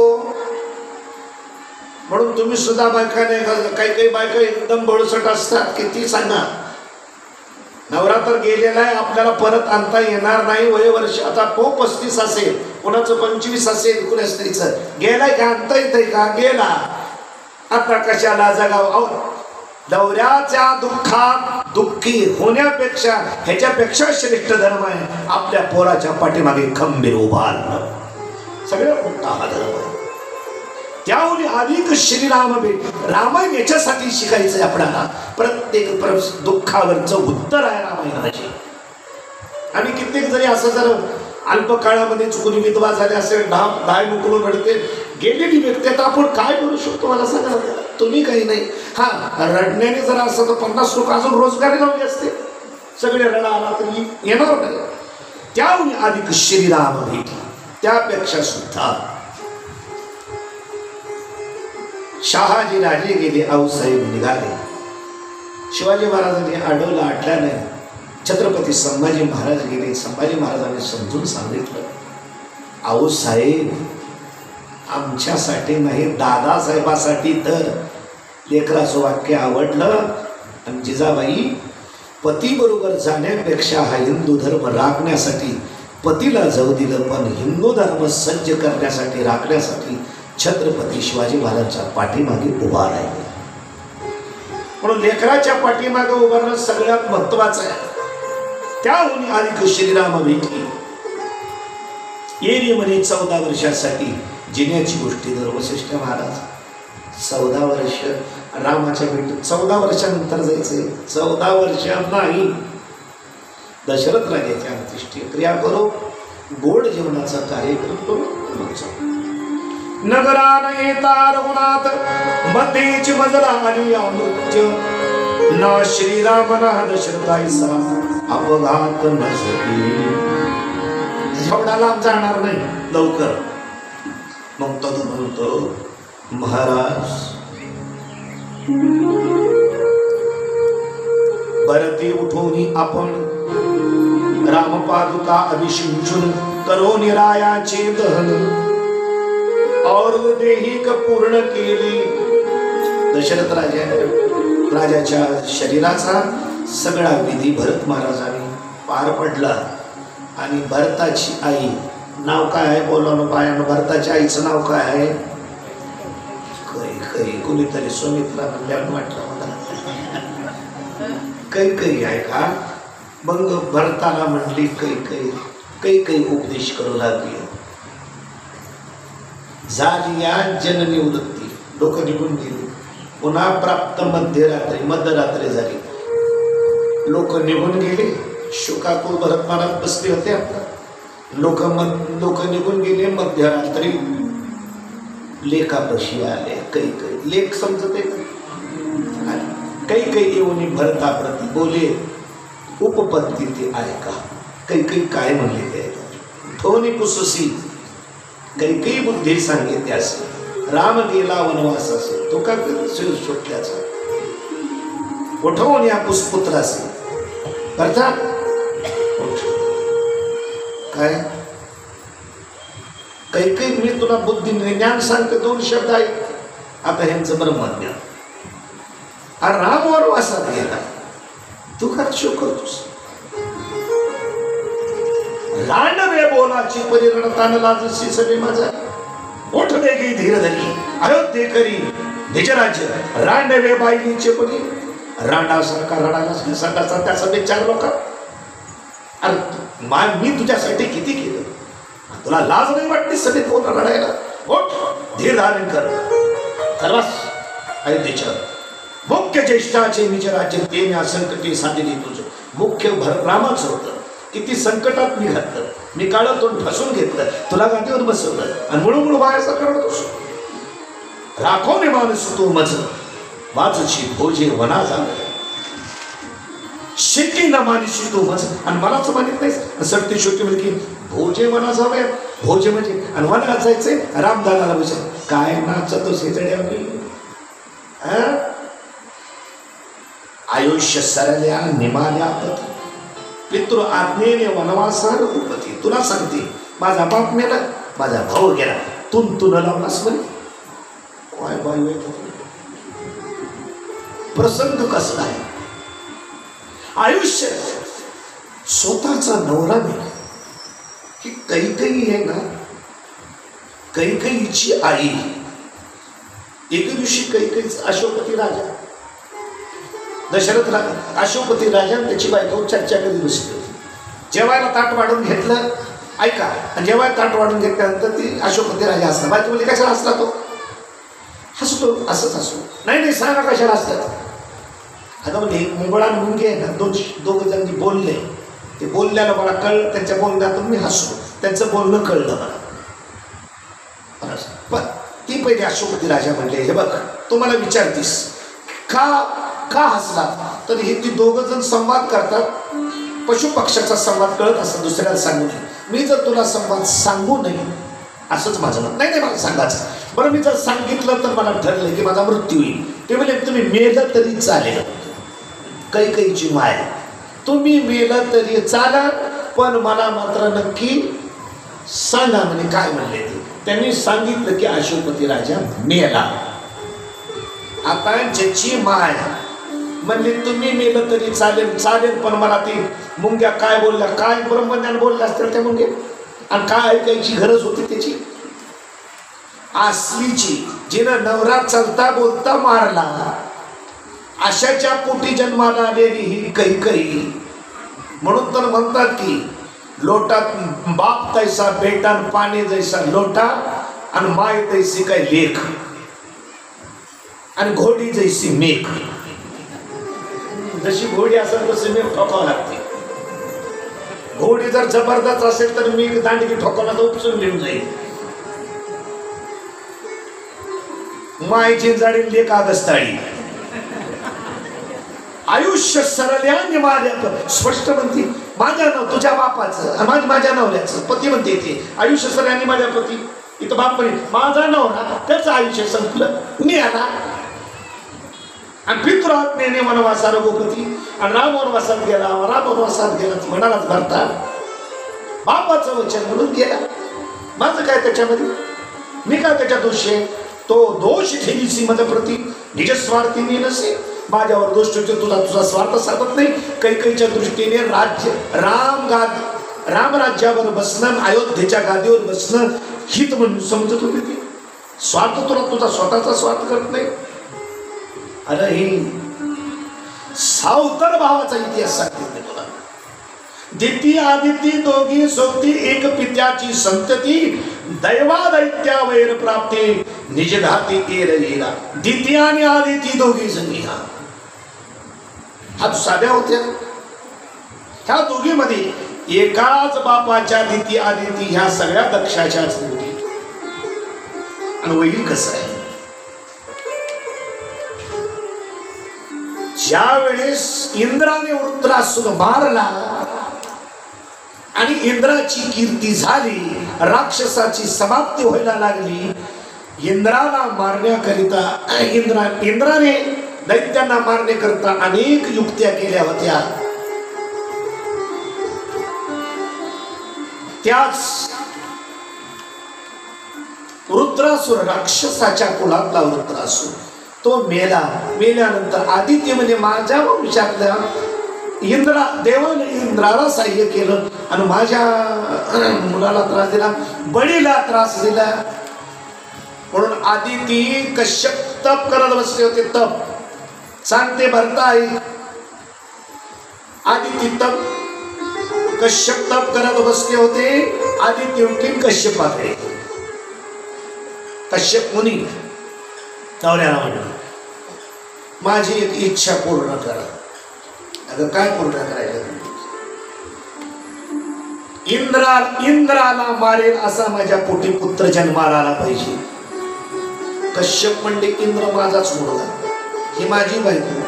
म्हणून तुम्ही सुद्धा बायका नाही, काही बायका एकदम बळसट असतात. किती सांगा, नवरा तर गेलेला आहे, आपल्याला परत आणता येणार नाही. वर्ष आता 35 असेल, कोणाचं 25 असेल, कुणा स्त्रीचं गेलाय का आणता येतंय का? गेला. आता कशाला जगाव? नवऱ्याच्या दुःखात दुःखी होण्यापेक्षा ह्याच्यापेक्षा श्रेष्ठ धर्म आहे आपल्या पोराच्या पाठीमागे खंबीर उभा राहणं. सगळ्यात मोठा हा धर्म आहे. त्याहून अधिक श्रीराम भेट. रामायण याच्यासाठी शिकायचंय आपल्याला. प्रत्येक दुःखावरचं उत्तर आहे रामायणाची. आणि कित्येक जरी असं जर अल्प काळामध्ये चुकून विधवा झाले असेल, डाय मुकलून रडते गेलेली व्यक्ती, आता आपण काय करू शकतो मला सांगा. तुम्ही काही नाही. हा, रडण्याने जर असं तर 50 लोक अजून रोजगारी लावली असते. सगळे रडा आला तरी येणार नाही. त्याहून अधिक श्रीराम भेट. त्यापेक्षा सुद्धा शहाजी राजे गेले, आऊसाहेब निघाले. शिवाजी महाराजांनी अडवलं, आटल्या नाही. छत्रपती संभाजी महाराज गेले. संभाजी महाराजांनी समजून सांगितलं, आऊसाहेब आमच्यासाठी नाही, दादासाहेबासाठी. तर लेकराचं वाक्य आवडलं. आणि जिजाबाई पती बरोबर जाण्यापेक्षा हा हिंदू धर्म राखण्यासाठी पतीला जाऊ दिलं, पण हिंदू धर्म सज्ज करण्यासाठी राखण्यासाठी छत्रपती शिवाजी महाराजांच्या पाठीमागे उभा राहिले. म्हणून लेकराच्या पाठीमागे उभारणं सगळ्यात महत्वाचं आहे. त्याहून अधिक श्रीराम भेटी. येरी म्हणे 14 वर्षासाठी जिण्याची गोष्टी दर. वशिष्ठ महाराज 14 वर्ष रामाच्या भेटीत 14 वर्षानंतर जायचंय. 14 वर्ष नाही. दशरथ राजाच्या अंत्येष्टिक्रिया करो, गोड जेवणाचा कार्यक्रम करू. नगरान येता रघुनाथ मध्येच मजला आली अमृत्य. ना श्रीराम ना दशरथाईसा अपघात नसती. एवढा लांब जाणार नाही लवकर. मग तो म्हणतो, महाराज भरती उठवून आपण रामपादुका अभिषिंचून करो निरायाचे दहन और देहिक पूर्ण केली. दशरथ राजाच्या शरीराचा सगळा विधी भरत महाराजांनी पार पडला. आणि भरताची आई नाव काय आहे? बोला ना बायानं. भरताच्या आईचं नाव काय आहे? काही कुणीतरी सुमित्रा म्हणल्यावर वाटलं मला. काही आहे का? मग भरताला म्हटली काही उपदेश करू लागली. झाली या जननिवृत्ती. डोकं निघून गेली. पुन्हा प्राप्त मध्यरात्री झाली. लोक निघून गेले. शोकाकुल भरत महाराज बसले होते. लोक निघून गेले. मध्यरात्री लेखापाशी आले. काही लेख समजत काही येऊन भरताप्रती बोले, उपपत्ती ते आहे का? काही काय म्हणले ते थोनी पुसुसी. काही बुद्धी सांगितली असेल. राम गेला वनवास असेल, तो का सुटल्याचा उठवून या पुष्पुत्र असेल. अर्थात काय काही काही मी तुला बुद्धी ज्ञान सांगते, 2 शब्द आहे. आता ह्यांचं ब्रह्मज्ञान. आणि राम वनवासात गेला, तू का शोक करतोस? लांडवे बोलाची परिरणतान लाजसी सभे माझा, ओठ देगी धीर धरी अयोध्ये करी निज राज्य. रांडवे बाईचे परी रांडासारखा रडाला सकाळचा त्या सभेत 4 लोक. अरे मी तुझ्यासाठी किती केलं, तुला लाज नाही वाटली सभेत कोण रडायला? ओठ धीर धारण कर. खरंच अयोध्येच्या मुख्य ज्येष्ठाचे निज राज्य ते असंकटी साधली. तुझं मुख्य रामाचं होतं. किती संकटात मी घातलं, मी काळं तोंड फसून घेतलं, तुला गादीवर बसवलं आणि मुळमुळ बायाचा करतोस. राखोने माणूस तू मज वाचची भोजे वना झालं, शेती ना मानिशी तू मज. आणि मलाच मानित नाही सटती शेवटी म्हणजे की भोजे वना जाऊया. भोजे म्हणजे आणि वना जायचंय. रामदानाला विचार काय नाचतो शेजड्या आयुष्य सरल्या निमाल्या पती, पितृ आज्ञेने वनवासार उपती. तुला सांगते माझा बाप मेला, माझा भाऊ गेला, तू न लावलास म्हणे. काय बाई प्रसंग कसला आहे. आयुष्य स्वतःचा नवरा मेला की काही आहे ना, कैकेयीची आई. एके दिवशी कैकेयीच अशोकपती राजा दशरथ अशोकपती राजा त्याची बायको चर्चा कधी बसली होती. जेवायला ताट वाढून घेतलं, ऐका, आणि जेवायला ताट वाढून घेतल्यानंतर ती अशोकपती राजा असला. बायको म्हणजे कशाला असला तो? हसतो, असंच हसतो. नाही सांगा कशाला असतात. आता म्हणजे मुंगळा मुंगे आहे ना, दोघं जण बोलले, ते बोलल्याला मला कळलं, त्यांच्या बोलण्यातून मी हसलो, त्यांचं बोलणं कळलं मला. पण ती पहिले अशोकपती राजा म्हणले, हे बघ तू मला विचारतीस का हसला, तर हे ती दोघं जण संवाद करतात. पशुपक्षाचा संवाद कळत असं दुसऱ्याला सांगू नये. मी जर तुला संवाद सांगू नये असंच माझं मत. नाही मला सांगायचं. बरं मी जर सांगितलं तर मला ठरलं की माझा मृत्यू होईल. ते म्हणजे तुम्ही मेलं तरी चालेल, कैकेयीची माय, तुम्ही मेलं तरी चाला, पण मला मात्र नक्की सांगा म्हणे. काय म्हणले ते? त्यांनी सांगितलं की अशोकपती राजा मेला. आता ज्याची माय म्हणले तुम्ही मेलं तरी चालेल, पण मला ती मुंग्या काय बोलल्या, काय ब्रह्मज्ञान बोलल्या असतील त्या मुंग्या, आणि काय ऐकायची गरज होती त्याची? असलीची जिनं नवरा चलता बोलता मारला, अशाच्या पोटी जन्माला आलेली ही कैकेयी. म्हणून तर म्हणतात की लोटात बाप तैसा बेटा, पाणी जैसा लोटा, आणि माय तैसी काय लेख, आणि घोडी जैसी मेघ. जशी घोडी असेल तशी मेघ ठोकावं लागते. घोडी जर जबरदस्त असेल तर मेघ दांडगी ठोकावला तर उपसून घेऊन जाईल. मायची जाडी लेख आगस्ताळी. आयुष्य सरल्या निमाल्या, स्पष्ट म्हणते माझ्या नाव तुझ्या बापाचं, माझ्या नवऱ्याचं. पती म्हणते ते आयुष्य सरल्या निमाल्या पती. इथं बाप म्हणे माझा नवरा, त्याचं आयुष्य संपलं, मी आला. आणि पितृआज्ञेने वनवासा रघुपती, आणि राम वनवासात गेला. राम वनवासात गेला म्हणालाच भरता, बापाचं वचन म्हणून गेला. माझं काय त्याच्यामध्ये? मी काय त्याच्या दोषी आहे? तो दोष ठेवीसी मज प्रती निज स्वार्थी नसे. माझ्यावर दोष ठेवतो, तुझा स्वार्थ साधत नाही. कैकेयीच्या दृष्टीने राम राज्यावर बसणं, अयोध्येच्या गादीवर बसणं हित म्हणून समजत होती ती. स्वार्थ तुझा स्वतःचा स्वार्थ करत नाही. अरे ही सावतर भावाचा इतिहास सांगते मी तुला. दिती आदिती दोघी सोबती एक पित्याची संतती, दैवादैत्या वैर प्राप्ती निजघाती केलेला. दिती आणि आदिती दोघी जणी हा साध्या होत्या. ह्या दोघीमध्ये एकाच बापाच्या दिती आदिती ह्या सगळ्या दक्षाच्याच मुली. आणि वैर कसं आहे, ज्या वेळेस इंद्राने वृत्रासुर मारला आणि इंद्राची कीर्ती झाली, राक्षसाची समाप्ती व्हायला लागली, इंद्राला मारण्याकरिता इंद्राने दैत्यांना मारण्याकरिता अनेक युक्त्या केल्या होत्या. त्याच वृत्रासूर राक्षसाच्या कुळातला वृत्रासूर तो मेला. मेल्यानंतर आदित्य म्हणजे माझ्या वंशातल्या देवाने इंद्राला सहाय्य केलं आणि माझ्या मुलाला त्रास दिला, बळीला त्रास दिला. म्हणून आदिती कश्यप तप करत बसले होते. तप सांगते भरता आई. आदिती तप कश्यप तप करत बसले होते. आदिती उठून कश्यपाकडे. कश्यप मुनी नवऱ्याला म्हणलं माझी एक इच्छा पूर्ण करा. अगं काय पूर्ण करायचं? इंद्राला मारेल असा माझ्या पोटी पुत्र जन्माला आला पाहिजे. कश्यप म्हणले इंद्र माझाच मुलगा, ही माझी बायको,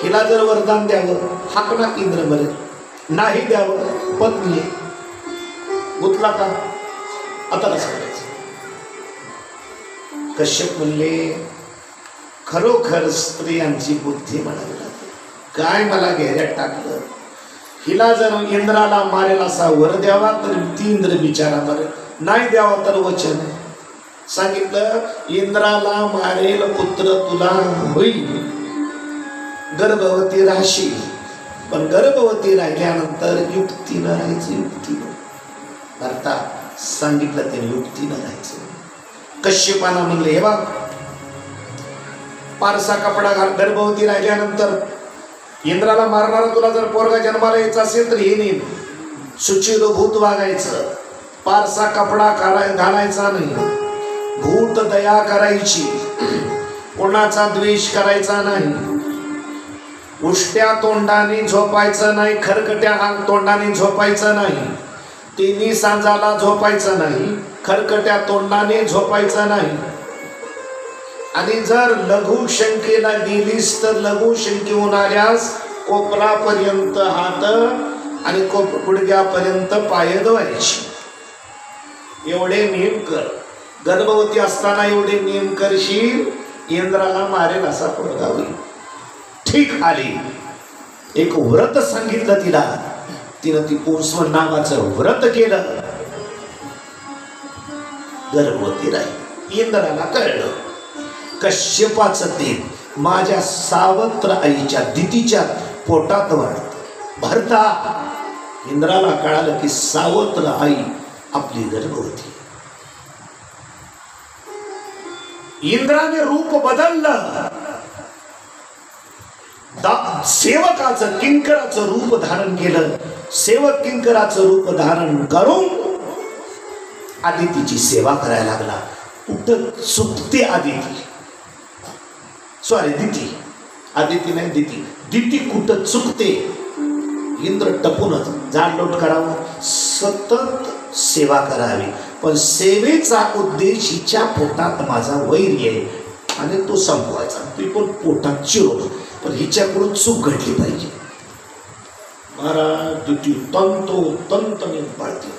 हिला जर वरदान द्यावं हाकना इंद्र मरेल, नाही द्यावं पत्नी गुतला का आता कसं करायचं? कश्यप म्हणले खरोखर स्त्रियांची बुद्धी म्हणावी लागते. काय मला घेऱ्यात टाकलं? हिला जर इंद्राला मारेल असा वर द्यावा तर ती इंद्र बिचारा मरेल, नाही द्यावा तर वचन सांगितलं इंद्राला मारेल पुत्र तुला होईल, गर्भवती राहशील, पण गर्भवती राहिल्यानंतर युक्तीनं राहायचं. युक्तीनं भरता सांगितलं ते युक्तीनं राहायचं. कश्यपाना म्हणले हे बघ पारसा कपडा घाल, गर्भवती राहिल्यानंतर इंद्राला मारणारा तुला जर पोरगा जन्माला यायचा असेल तर हे नेम शुचिरभूत वागायचं, पारसा कपडा घालायचा नाही, भूत दया करायची, कोणाचा द्वेष करायचा नाही, उष्ट्या तोंडाने झोपायचं नाही, खरकट्या तोंडाने झोपायचं नाही, तिन्ही सांजाला झोपायचं नाही, खरकट्या तोंडाने झोपायचं नाही. आणि जर लघु शंकेला गेलीस तर लघु शंकेहून आल्यास कोपरापर्यंत हात आणि गुडघ्यापर्यंत पाय धुवायचे. एवढे नियम कर. गर्भवती असताना एवढे नियम करशील इंद्राला मारेल असा पोरगा होईल. ठीक आली. एक व्रत सांगितलं तिला, तिनं ती पोषण नावाचं व्रत केलं, गर्भवती राहिली. इंद्राला कळलं कश्यपाचं ते माझ्या सावत्र आईच्या दितीच्या पोटात वाढत. भरता इंद्राला कळालं की सावत्र आई आपली गर्भवती. इंद्राने रूप बदललं. सेवकाचं किंकराचं रूप धारण केलं. सेवक किंकराचं रूप धारण करून आदितीची सेवा करायला लागला. कुठं चुकते आदिती, सॉरी दिती, आदिती नाही दिती, दिती कुठं चुकते. इंद्र टपूनच जाडलोट करावं, सतत सेवा करावी, पण सेवेचा उद्देश हिच्या पोटात माझा वैर आहे आणि तो संपवायचा. ती पण पोटात चिरवलं, पण हिच्याकडून चूक घडली पाहिजे. महाराज दिती तंतोतंतने पाळते,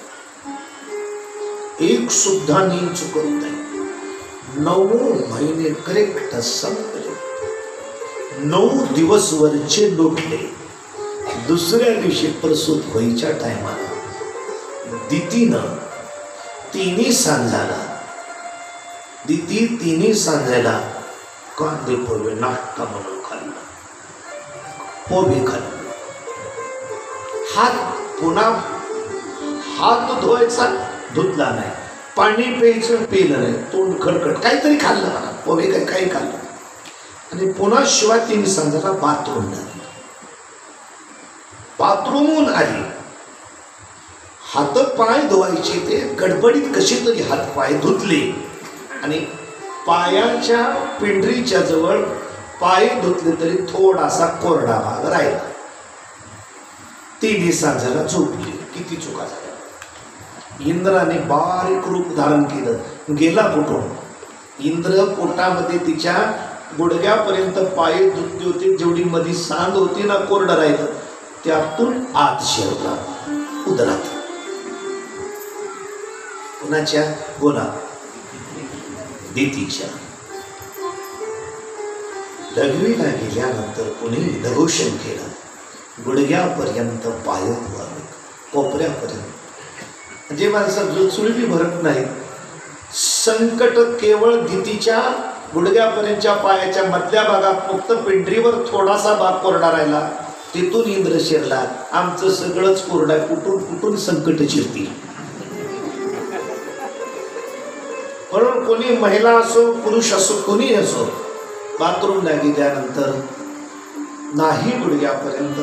एक सुद्धा नीम चुकत नाही. 9 महिने करेक्ट संपले. 9 दिवस वरचे लोटले. दुसऱ्या दिवशी प्रसूत व्हायच्या टायमाला दितीनं तिन्ही सांजायला कांदे पोहे नाश्ता म्हणून खाल्ला, पोहे खाल्ला. हात धुवायचा धुतला नाही, पाणी प्यायचं पिलं नाही, तोंड खडखड काहीतरी खाल्लं म्हणा, पोहे काही खाल्लं. आणि पुन्हा शिवाय तिने सांजायला बाथरूमहून आली. हात पाय धुवायचे ते गडबडीत कसे तरी हात पाय धुतले आणि पायाच्या पिंढरीच्या जवळ पाय धुतले तरी थोडासा कोरडा भाग राहिला. तिने सांजायला झोपली. किती चुका झाल्या. इंद्राने बारीक रूप धारण केलं. गेला कुठून? इंद्र पोटामध्ये तिच्या गुडघ्यापर्यंत पाय धुतले होते. जेवढी मध्ये सांद होती ना कोरडं राहिलं, त्यातून आत शिरला उदरात. कुणाच्या? बोला. दितीच्या. लघवीला गेल्यानंतर कोणी लघुशन केलं. गुडघ्यापर्यंत पाय धुवावे, कोपऱ्यापर्यंत. जे माणसं जो चुळवी भरत नाही, संकट केवळ धितीच्या गुडघ्यापर्यंतच्या पायाच्या मधल्या भागात फक्त पिंढरीवर थोडासा भाग कोरडा राहिला, तिथून इंद्र शिरला. आमचं सगळंच कोरडा, कुठून कुठून संकट शिरतील. म्हणून कोणी महिला असो पुरुष असो कोणी असो, बाथरूम लागल्यानंतर नाही गुडघ्यापर्यंत